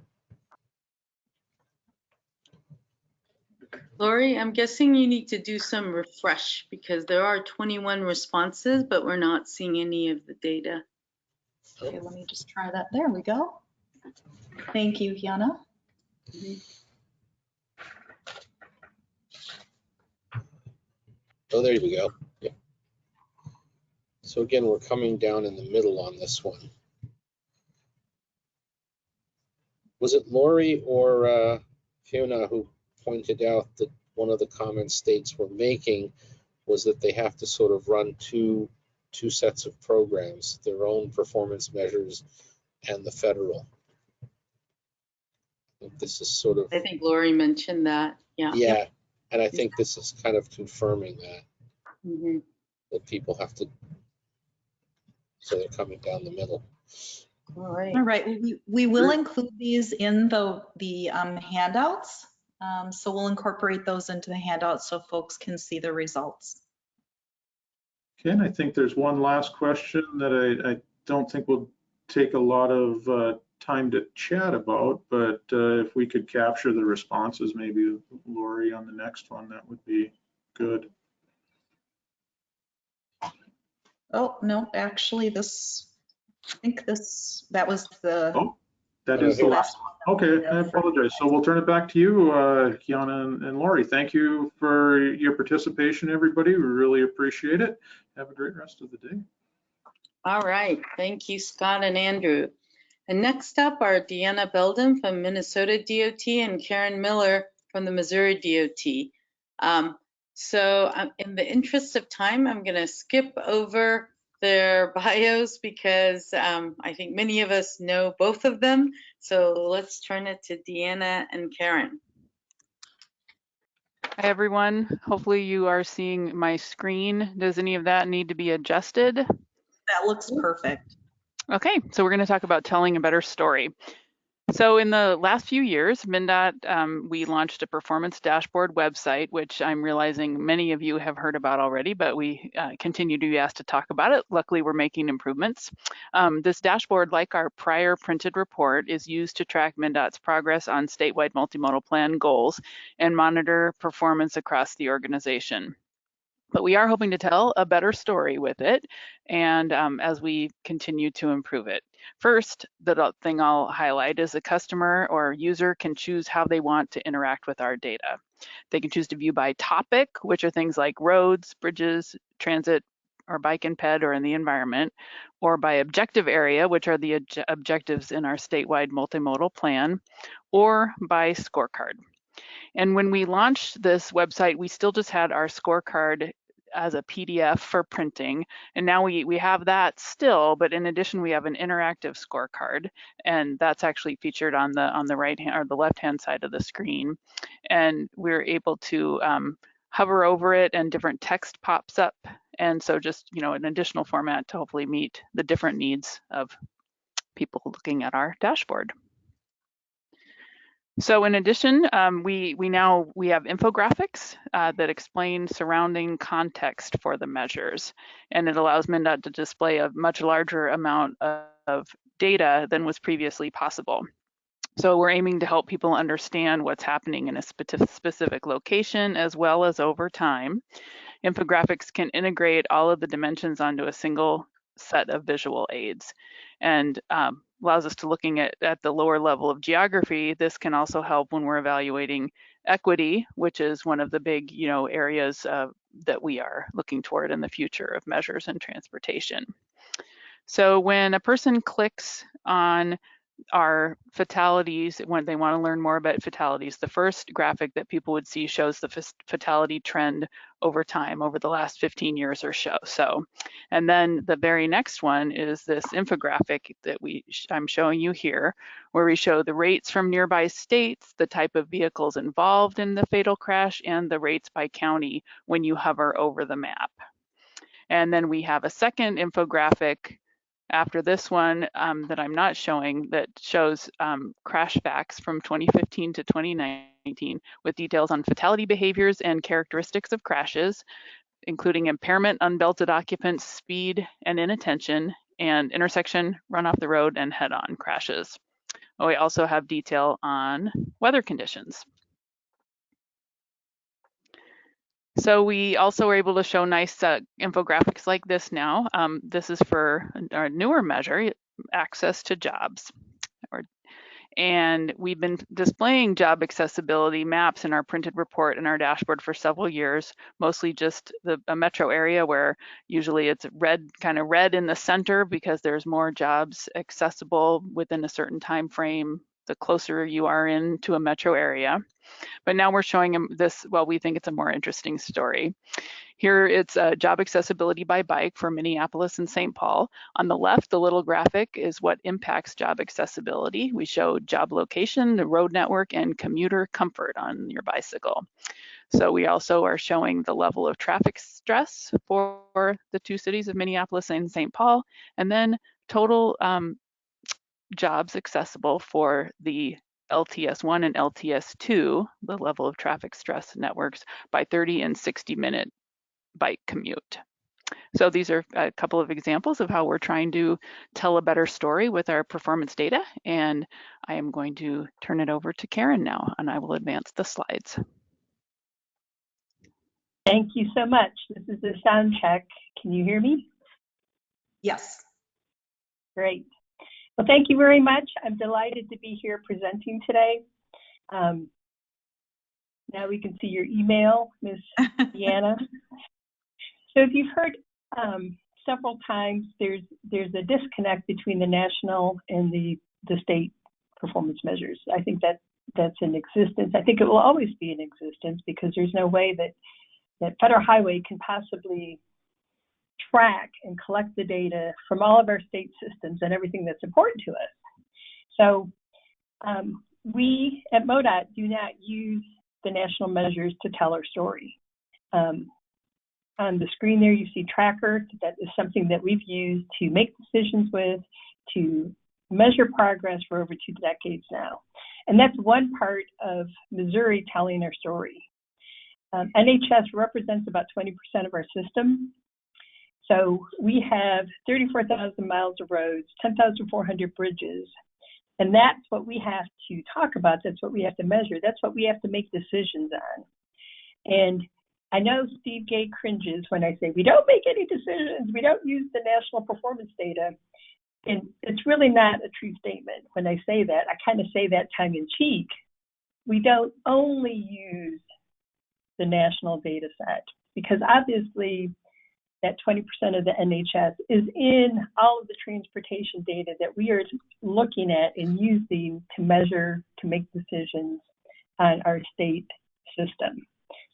Lori, I'm guessing you need to do some refresh because there are 21 responses, but we're not seeing any of the data. Okay, let me just try that. There we go. Thank you, Hyun-A. Oh, there we go. Yeah. So again, we're coming down in the middle on this one. Was it Lori or Hyun-A who pointed out that one of the comments states were making was that they have to sort of run two sets of programs, their own performance measures and the federal? I think this is sort of. I think Lori mentioned that. Yeah. Yeah, and I think this is kind of confirming that, that people have to, so they're coming down the middle. All right. All right, we will include these in the handouts. So we'll incorporate those into the handouts so folks can see the results. okay, and I think there's one last question that I don't think will take a lot of time to chat about, but if we could capture the responses, maybe Lori on the next one, that would be good. Oh, no, actually I think that was the. Oh, that is the last one. Okay, I apologize. So we'll turn it back to you, Hyun-A and Lori. Thank you for your participation, everybody. We really appreciate it. Have a great rest of the day. All right. Thank you, Scott and Andrew. And next up are Deanna Belden from Minnesota DOT and Karen Miller from the Missouri DOT. So in the interest of time, I'm going to skip over their bios because I think many of us know both of them. So let's turn it to Deanna and Karen. Hi, everyone. Hopefully you are seeing my screen. Does any of that need to be adjusted? That looks perfect. Okay, so we're going to talk about telling a better story. So in the last few years, MnDOT, we launched a performance dashboard website, which I'm realizing many of you have heard about already, but we continue to be asked to talk about it. Luckily, we're making improvements. This dashboard, like our prior printed report, is used to track MnDOT's progress on statewide multimodal plan goals and monitor performance across the organization. But we are hoping to tell a better story with it, and as we continue to improve it. First, the thing I'll highlight is a customer or user can choose how they want to interact with our data. They can choose to view by topic, which are things like roads, bridges, transit, or bike and ped, or in the environment, or by objective area, which are the objectives in our statewide multimodal plan, or by scorecard. And when we launched this website, we still just had our scorecard as a PDF for printing. And now we have that still, but in addition, we have an interactive scorecard, and that's actually featured on the right hand or the left hand side of the screen. And we're able to hover over it and different text pops up. And so just, an additional format to hopefully meet the different needs of people looking at our dashboard. So in addition, we have infographics that explain surrounding context for the measures, and it allows MnDOT to display a much larger amount of data than was previously possible. So we're aiming to help people understand what's happening in a specific location as well as over time. Infographics can integrate all of the dimensions onto a single set of visual aids, and allows us to looking at the lower level of geography. This can also help when we're evaluating equity, which is one of the big areas that we are looking toward in the future of measures in transportation. So when a person clicks on our fatalities, when they want to learn more about fatalities, the first graphic that people would see shows the fatality trend over time, over the last 15 years or so. And then the very next one is this infographic that I'm showing you here, where we show the rates from nearby states, the type of vehicles involved in the fatal crash, and the rates by county when you hover over the map. And then we have a second infographic after this one that I'm not showing that shows crash facts from 2015 to 2019 with details on fatality behaviors and characteristics of crashes, including impairment, unbelted occupants, speed and inattention, and intersection, run off the road, and head-on crashes. We also have detail on weather conditions. So we also are able to show nice infographics like this now. This is for our newer measure, access to jobs. And we've been displaying job accessibility maps in our printed report and our dashboard for several years, mostly just a metro area where usually it's red, kind of red in the center because there's more jobs accessible within a certain time frame the closer you are into a metro area. But now we're showing them this, well, we think it's a more interesting story. Here it's job accessibility by bike for Minneapolis and St. Paul. On the left, the little graphic is what impacts job accessibility. We show job location, the road network, and commuter comfort on your bicycle. So we also are showing the level of traffic stress for the two cities of Minneapolis and St. Paul, and then total jobs accessible for the LTS1 and LTS2, the level of traffic stress networks, by 30 and 60-minute bike commute. So these are a couple of examples of how we're trying to tell a better story with our performance data, and I am going to turn it over to Karen now, and I will advance the slides. Thank you so much. This is the sound check. Can you hear me? Yes. Great. Well, thank you very much. I'm delighted to be here presenting today. Now we can see your email, Ms. Deanna. So if you've heard several times, there's a disconnect between the national and the state performance measures. I think that's in existence. I think it will always be in existence because there's no way that Federal Highway can possibly track and collect the data from all of our state systems and everything that's important to us. So we at MoDOT do not use the national measures to tell our story. On the screen there, you see Tracker. That is something that we've used to make decisions with, to measure progress for over 2 decades now. And that's one part of Missouri telling our story. NHS represents about 20% of our system. So we have 34,000 miles of roads, 10,400 bridges, and that's what we have to talk about. That's what we have to measure. That's what we have to make decisions on. And I know Steve Gay cringes when I say we don't make any decisions, we don't use the national performance data. And it's really not a true statement. When I say that, I kind of say that tongue in cheek. We don't only use the national data set, because obviously that 20% of the NHS is in all of the transportation data that we are looking at and using to measure, to make decisions on our state system.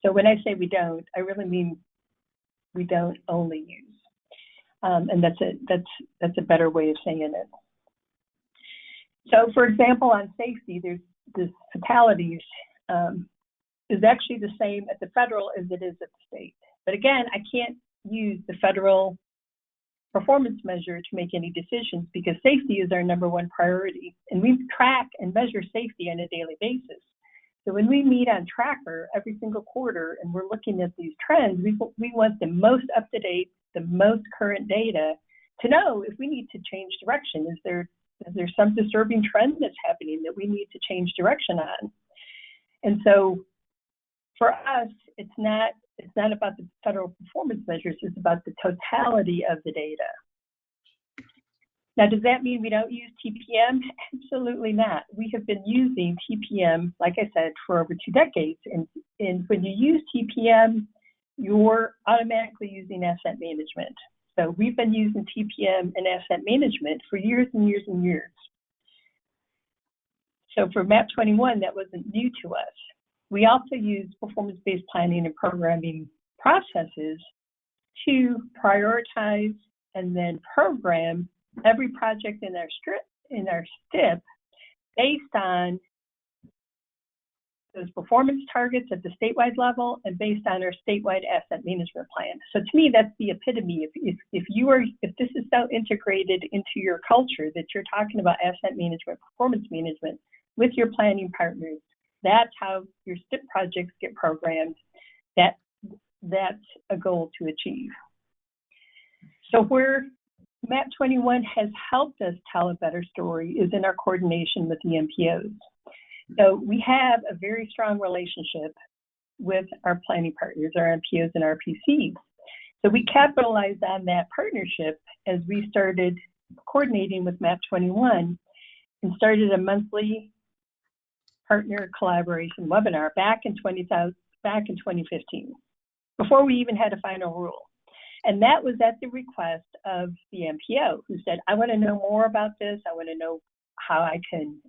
So when I say we don't, I really mean we don't only use. And that's a better way of saying it. So for example, on safety, there's this fatalities is actually the same at the federal as it is at the state. But again, I can't use the federal performance measure to make any decisions because safety is our #1 priority. And we track and measure safety on a daily basis. So when we meet on Tracker every single quarter and we're looking at these trends, we want the most up-to-date, the most current data to know if we need to change direction. Is there some disturbing trend that's happening that we need to change direction on? And so for us, it's not about the federal performance measures, it's about the totality of the data. Now, does that mean we don't use TPM? Absolutely not. We have been using TPM, like I said, for over 2 decades. And when you use TPM, you're automatically using asset management. So we've been using TPM and asset management for years and years and years. So for MAP 21, that wasn't new to us. We also use performance-based planning and programming processes to prioritize and then program every project in our STIP based on those performance targets at the statewide level and based on our statewide asset management plan. So to me, that's the epitome. If this is so integrated into your culture that you're talking about asset management, performance management with your planning partners, that's how your STIP projects get programmed. That's a goal to achieve. So where MAP 21 has helped us tell a better story is in our coordination with the MPOs. So we have a very strong relationship with our planning partners, our MPOs and RPCs. So we capitalized on that partnership as we started coordinating with MAP 21 and started a monthly partner collaboration webinar back in 2015, before we even had a final rule. And that was at the request of the MPO, who said, I want to know more about this. I want to know how I can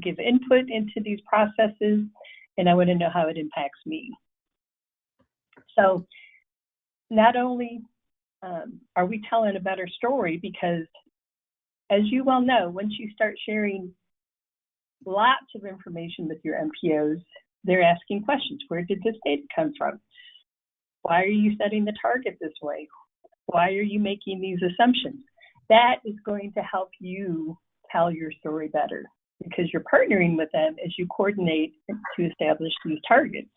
give input into these processes, and I want to know how it impacts me. So not only are we telling a better story, because as you well know, once you start sharing lots of information with your MPOs, they're asking questions. Where did this data come from? Why are you setting the target this way? Why are you making these assumptions? That is going to help you tell your story better, because you're partnering with them as you coordinate to establish these targets.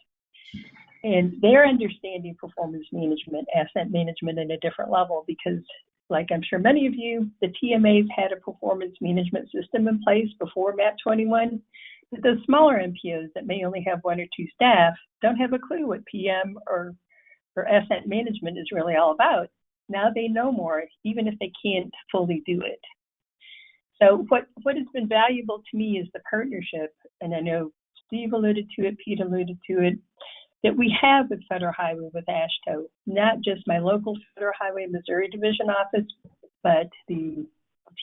And they're understanding performance management, asset management at a different level, because like I'm sure many of you, the TMAs had a performance management system in place before MAP 21. But those smaller MPOs that may only have 1 or 2 staff don't have a clue what PM or asset management is really all about. Now they know more, even if they can't fully do it. So what has been valuable to me is the partnership, and I know Steve alluded to it, Pete alluded to it, that we have with Federal Highway, with AASHTO, not just my local Federal Highway Missouri Division office, but the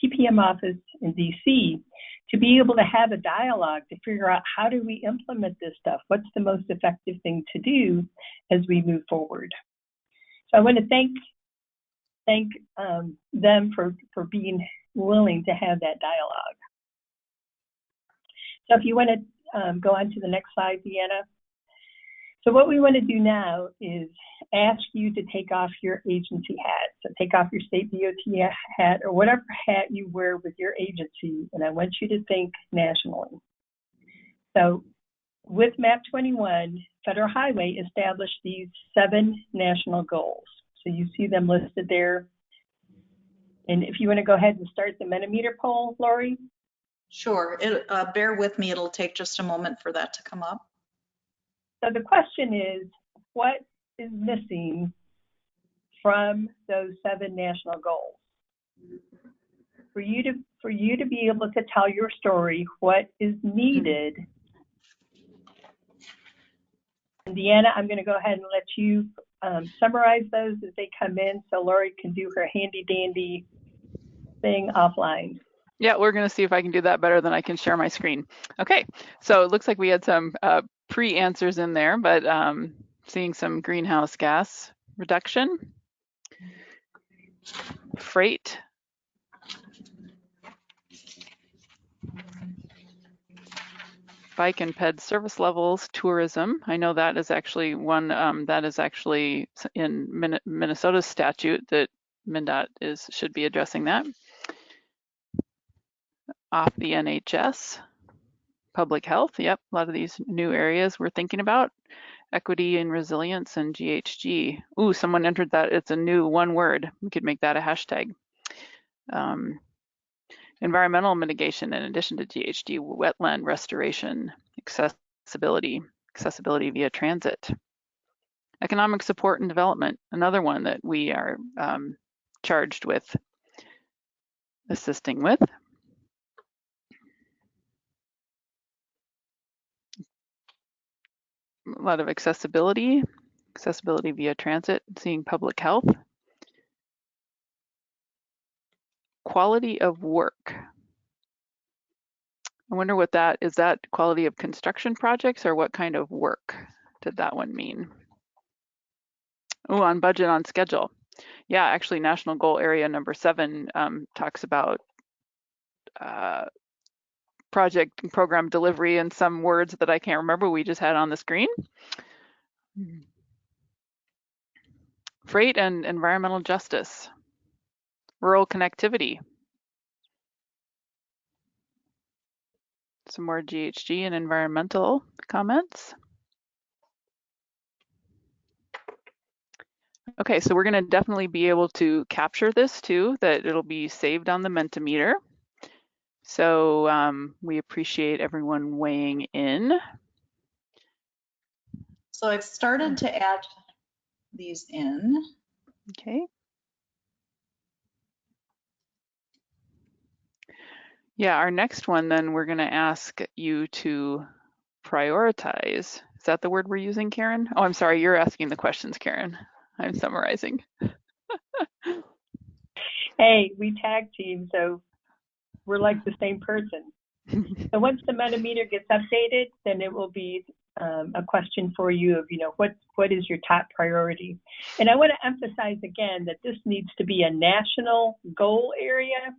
TPM office in DC, to be able to have a dialogue to figure out how do we implement this stuff? What's the most effective thing to do as we move forward? So I want to thank thank them for being willing to have that dialogue. So if you want to go on to the next slide, Deanna. So what we want to do now is ask you to take off your agency hat. So take off your state DOT hat or whatever hat you wear with your agency, and I want you to think nationally. So with MAP 21, Federal Highway established these 7 national goals. So you see them listed there. And if you want to go ahead and start the Mentimeter poll, Lori. Sure, bear with me, it'll take just a moment for that to come up. So the question is, what is missing from those 7 national goals? For you to be able to tell your story, what is needed? And Deanna, I'm going to go ahead and let you summarize those as they come in so Lori can do her handy dandy thing offline. Yeah, we're going to see if I can do that better than I can share my screen. Okay, so it looks like we had some pre-answers in there, but seeing some greenhouse gas reduction, freight, bike and ped service levels, tourism. I know that is actually one that is actually in Minnesota's statute that MnDOT should be addressing that. Off the NHS, public health, yep, a lot of these new areas we're thinking about. Equity and resilience and GHG. Ooh, someone entered that, it's a new one word. We could make that a hashtag. Environmental mitigation in addition to GHG, wetland restoration, accessibility via transit. Economic support and development, another one that we are charged with assisting with. A lot of accessibility via transit, seeing public health. Quality of work. I wonder what that is. That quality of construction projects or what kind of work did that one mean? Oh, on budget, on schedule. Yeah, actually national goal area number 7 talks about project and program delivery and some words that I can't remember we just had on the screen. Freight and environmental justice. Rural connectivity. Some more GHG and environmental comments. Okay, so we're going to definitely be able to capture this too, that it'll be saved on the Mentimeter. So we appreciate everyone weighing in. So I've started to add these in. Okay. Yeah, our next one then we're going to ask you to prioritize. Is that the word we're using, Karen? Oh, I'm sorry, you're asking the questions, Karen. I'm summarizing. Hey, we tag team, so we're like the same person. So once the Mentimeter gets updated, then it will be a question for you of, what is your top priority? And I want to emphasize again that this needs to be a national goal area,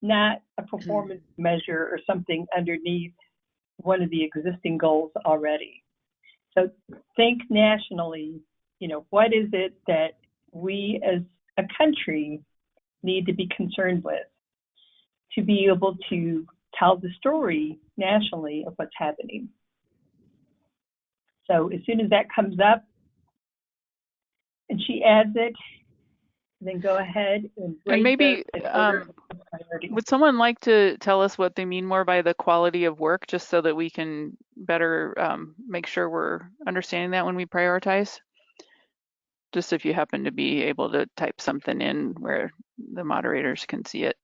not a performance measure or something underneath one of the existing goals already. So think nationally, what is it that we as a country need to be concerned with to be able to tell the story nationally of what's happening. So as soon as that comes up and she adds it, then go ahead and maybe would someone like to tell us what they mean more by the quality of work, just so that we can better make sure we're understanding that when we prioritize? Just if you happen to be able to type something in where the moderators can see it.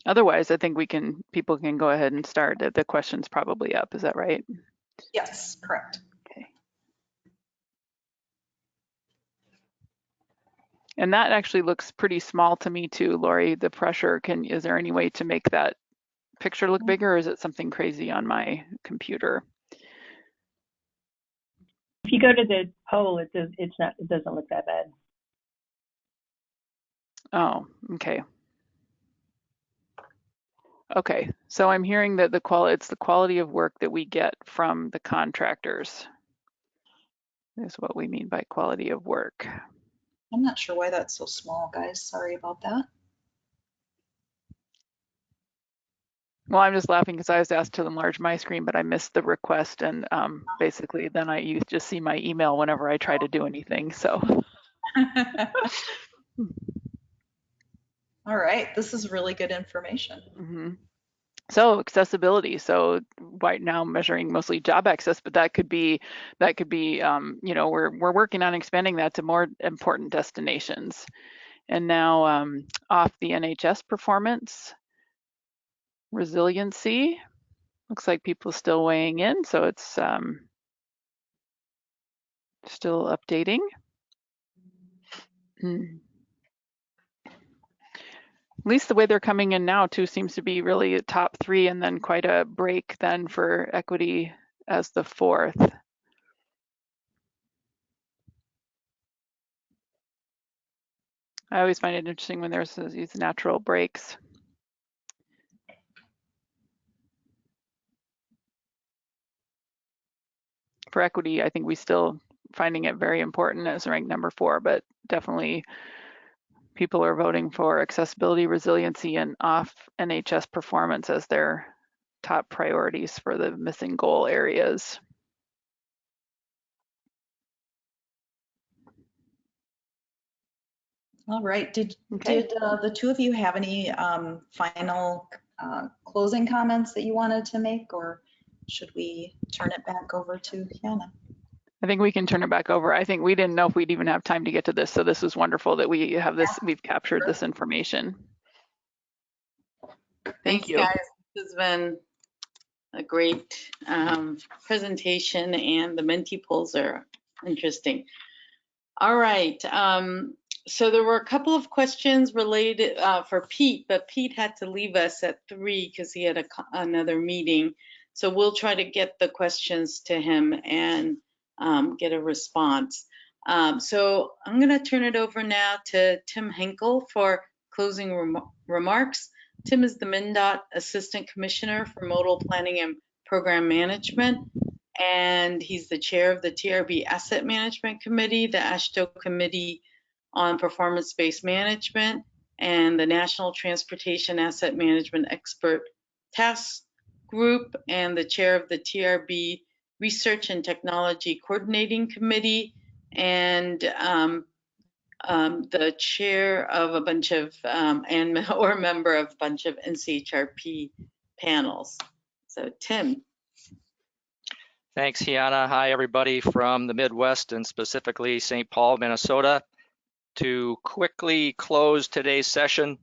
Otherwise, I think people can go ahead and start. The question's probably up, is that right? Yes, correct. Okay. And that actually looks pretty small to me too, Lori, the pressure. Is there any way to make that picture look bigger, or is it something crazy on my computer? you go to the poll, it doesn't look that bad. Oh, okay. Okay, so I'm hearing that it's the quality of work that we get from the contractors is what we mean by quality of work. I'm not sure why that's so small, guys. Sorry about that. Well, I'm just laughing because I was asked to enlarge my screen, but I missed the request, and basically then you just see my email whenever I try to do anything, so. All right, this is really good information. Mm-hmm. So accessibility. So right now measuring mostly job access, but that could be, you know, we're working on expanding that to more important destinations. And now off the NHS performance, resiliency. Looks like people still weighing in, so it's still updating. At least the way they're coming in now too seems to be really a top 3 and then quite a break then for equity as the 4th. I always find it interesting when there's these natural breaks. For equity, I think we still finding it very important as ranked number 4, but definitely people are voting for accessibility, resiliency, and off NHS performance as their top priorities for the missing goal areas. All right, did the two of you have any final closing comments that you wanted to make, or should we turn it back over to Hyun-A? I think we can turn it back over. I think we didn't know if we'd even have time to get to this, so this is wonderful that we have this, we've captured this information. Thank you. Guys, this has been a great presentation, and the Menti polls are interesting. All right, so there were a couple of questions related for Pete, but Pete had to leave us at 3 because he had another meeting. So we'll try to get the questions to him and get a response. So I'm going to turn it over now to Tim Henkel for closing remarks. Tim is the MnDOT Assistant Commissioner for Modal Planning and Program Management, and he's the chair of the TRB Asset Management Committee, the AASHTO Committee on Performance-Based Management, and the National Transportation Asset Management Expert Task Group, and the chair of the TRB Research and Technology Coordinating Committee, and the chair of a bunch of, or member of a bunch of NCHRP panels. So Tim. Thanks, Hyun-A. Hi, everybody from the Midwest and specifically St. Paul, Minnesota. To quickly close today's session,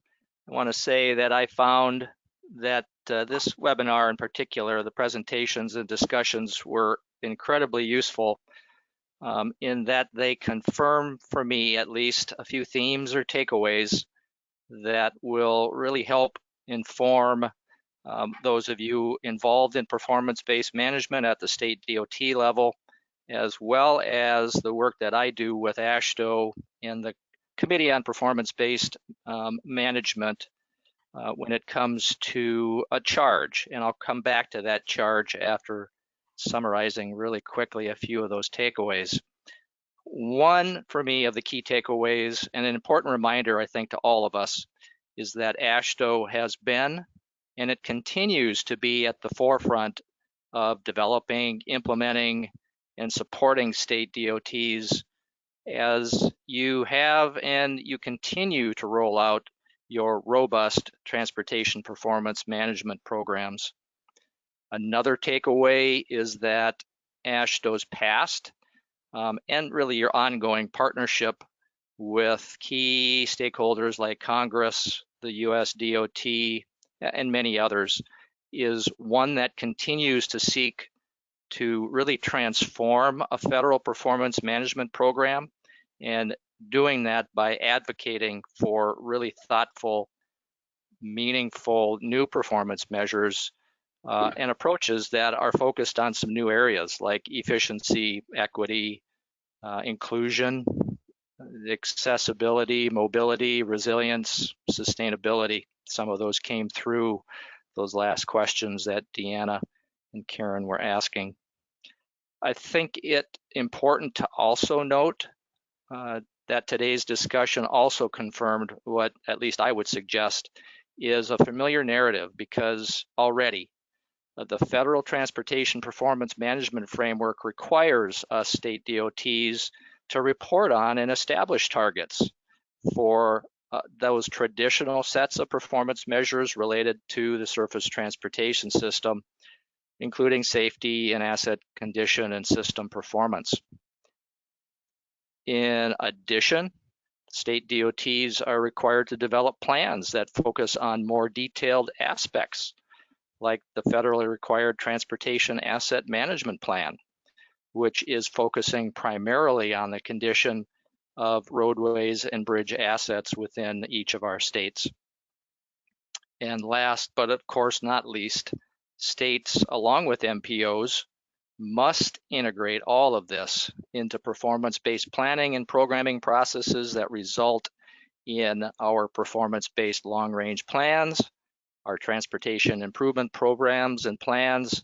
I want to say that I found that this webinar in particular, the presentations and discussions were incredibly useful in that they confirm for me at least a few themes or takeaways that will really help inform those of you involved in performance-based management at the state DOT level, as well as the work that I do with AASHTO and the Committee on Performance-Based Management when it comes to a charge. And I'll come back to that charge after summarizing really quickly a few of those takeaways. One, for me, of the key takeaways, and an important reminder, I think, to all of us, is that AASHTO has been, and it continues to be at the forefront of developing, implementing, and supporting state DOTs as you have and you continue to roll out your robust transportation performance management programs. Another takeaway is that AASHTO's past and really your ongoing partnership with key stakeholders like Congress, the US DOT, and many others is one that continues to seek to really transform a federal performance management program, and doing that by advocating for really thoughtful, meaningful new performance measures and approaches that are focused on some new areas like efficiency, equity, inclusion, accessibility, mobility, resilience, sustainability. Some of those came through those last questions that Deanna and Karen were asking. I think it important to also note that today's discussion also confirmed what at least I would suggest is a familiar narrative, because already the Federal Transportation Performance Management Framework requires us state DOTs to report on and establish targets for those traditional sets of performance measures related to the surface transportation system, including safety and asset condition and system performance. In addition, state DOTs are required to develop plans that focus on more detailed aspects, like the federally required Transportation Asset Management Plan, which is focusing primarily on the condition of roadways and bridge assets within each of our states. And last, but of course not least, states, along with MPOs, must integrate all of this into performance-based planning and programming processes that result in our performance-based long-range plans, our transportation improvement programs and plans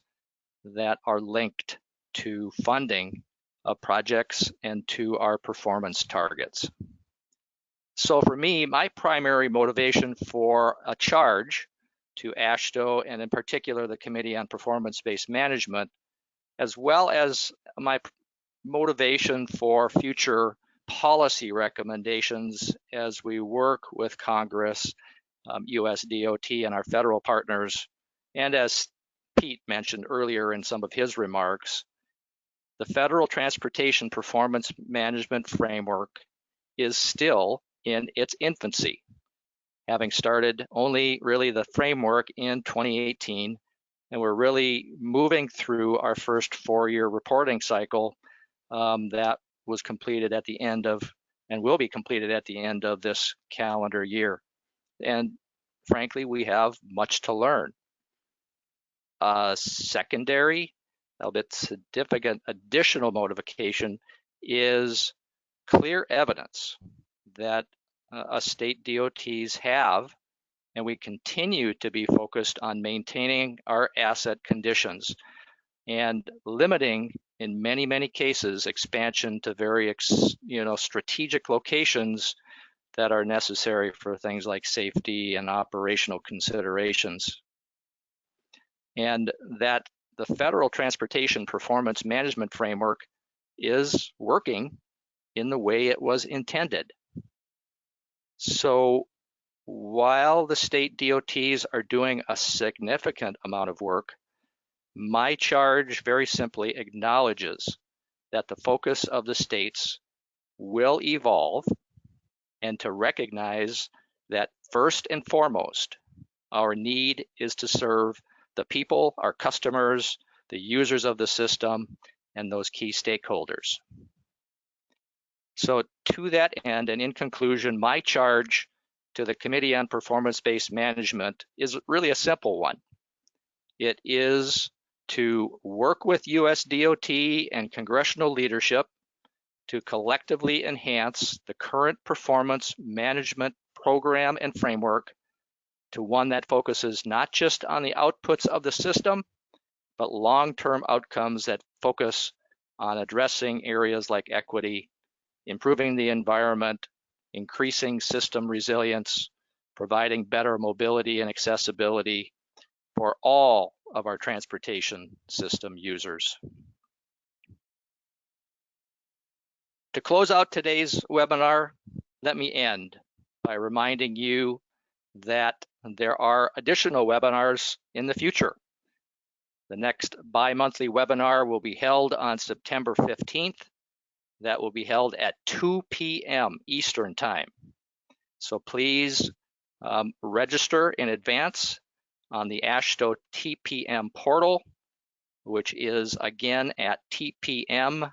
that are linked to funding of projects and to our performance targets. So for me, my primary motivation for a charge to AASHTO, and in particular the Committee on Performance-Based Management, as well as my motivation for future policy recommendations as we work with Congress, US DOT, and our federal partners, and as Pete mentioned earlier in some of his remarks, the Federal Transportation Performance Management Framework is still in its infancy, having started only really the framework in 2018, and we're really moving through our first 4-year reporting cycle that was completed at the end of, and will be completed at the end of this calendar year. And frankly, we have much to learn. Secondary, albeit significant additional motivation is clear evidence that us state DOTs have, and we continue to be focused on maintaining our asset conditions and limiting, in many, many cases, expansion to very strategic locations that are necessary for things like safety and operational considerations. And that the Federal Transportation Performance Management Framework is working in the way it was intended. So while the state DOTs are doing a significant amount of work, my charge very simply acknowledges that the focus of the states will evolve, and to recognize that first and foremost, our need is to serve the people, our customers, the users of the system, and those key stakeholders. So to that end, and in conclusion, my charge to the Committee on Performance-Based Management is really a simple one. It is to work with US DOT and congressional leadership to collectively enhance the current performance management program and framework to one that focuses not just on the outputs of the system, but long-term outcomes that focus on addressing areas like equity, improving the environment, increasing system resilience, providing better mobility and accessibility for all of our transportation system users. To close out today's webinar, let me end by reminding you that there are additional webinars in the future. The next bi-monthly webinar will be held on September 15th. That will be held at 2 p.m. Eastern Time. So please register in advance on the AASHTO TPM portal, which is again at tpm-portal.com.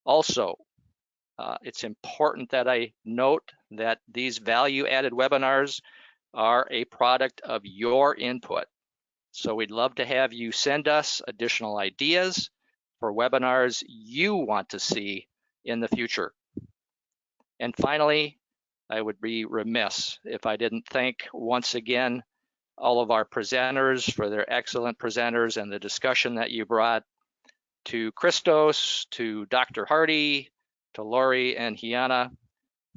Also, it's important that I note that these value-added webinars are a product of your input. So we'd love to have you send us additional ideas for webinars you want to see in the future. And finally, I would be remiss if I didn't thank once again all of our presenters for their excellent presenters and the discussion that you brought, to Christos, to Dr. Hardy, to Lori and Hyun-A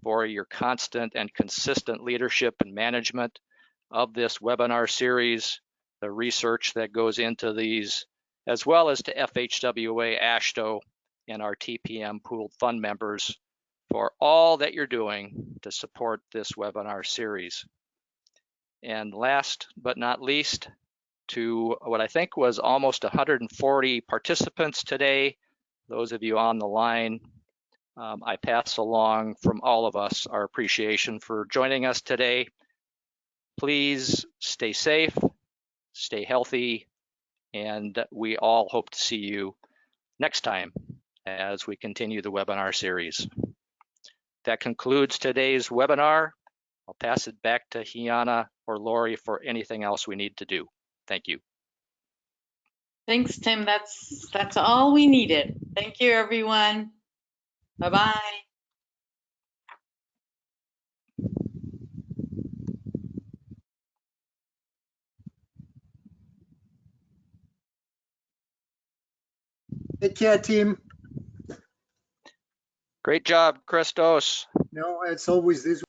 for your constant and consistent leadership and management of this webinar series, the research that goes into these, as well as to FHWA, AASHTO, and our TPM Pooled Fund members for all that you're doing to support this webinar series. And last but not least, to what I think was almost 140 participants today, those of you on the line, I pass along from all of us our appreciation for joining us today. Please stay safe, stay healthy, and we all hope to see you next time as we continue the webinar series. That concludes today's webinar. I'll pass it back to Hyun-A or Lori for anything else we need to do. Thank you. Thanks, Tim. That's all we needed. Thank you, everyone. Bye-bye. Take care, team. Great job, Christos. No, it's always this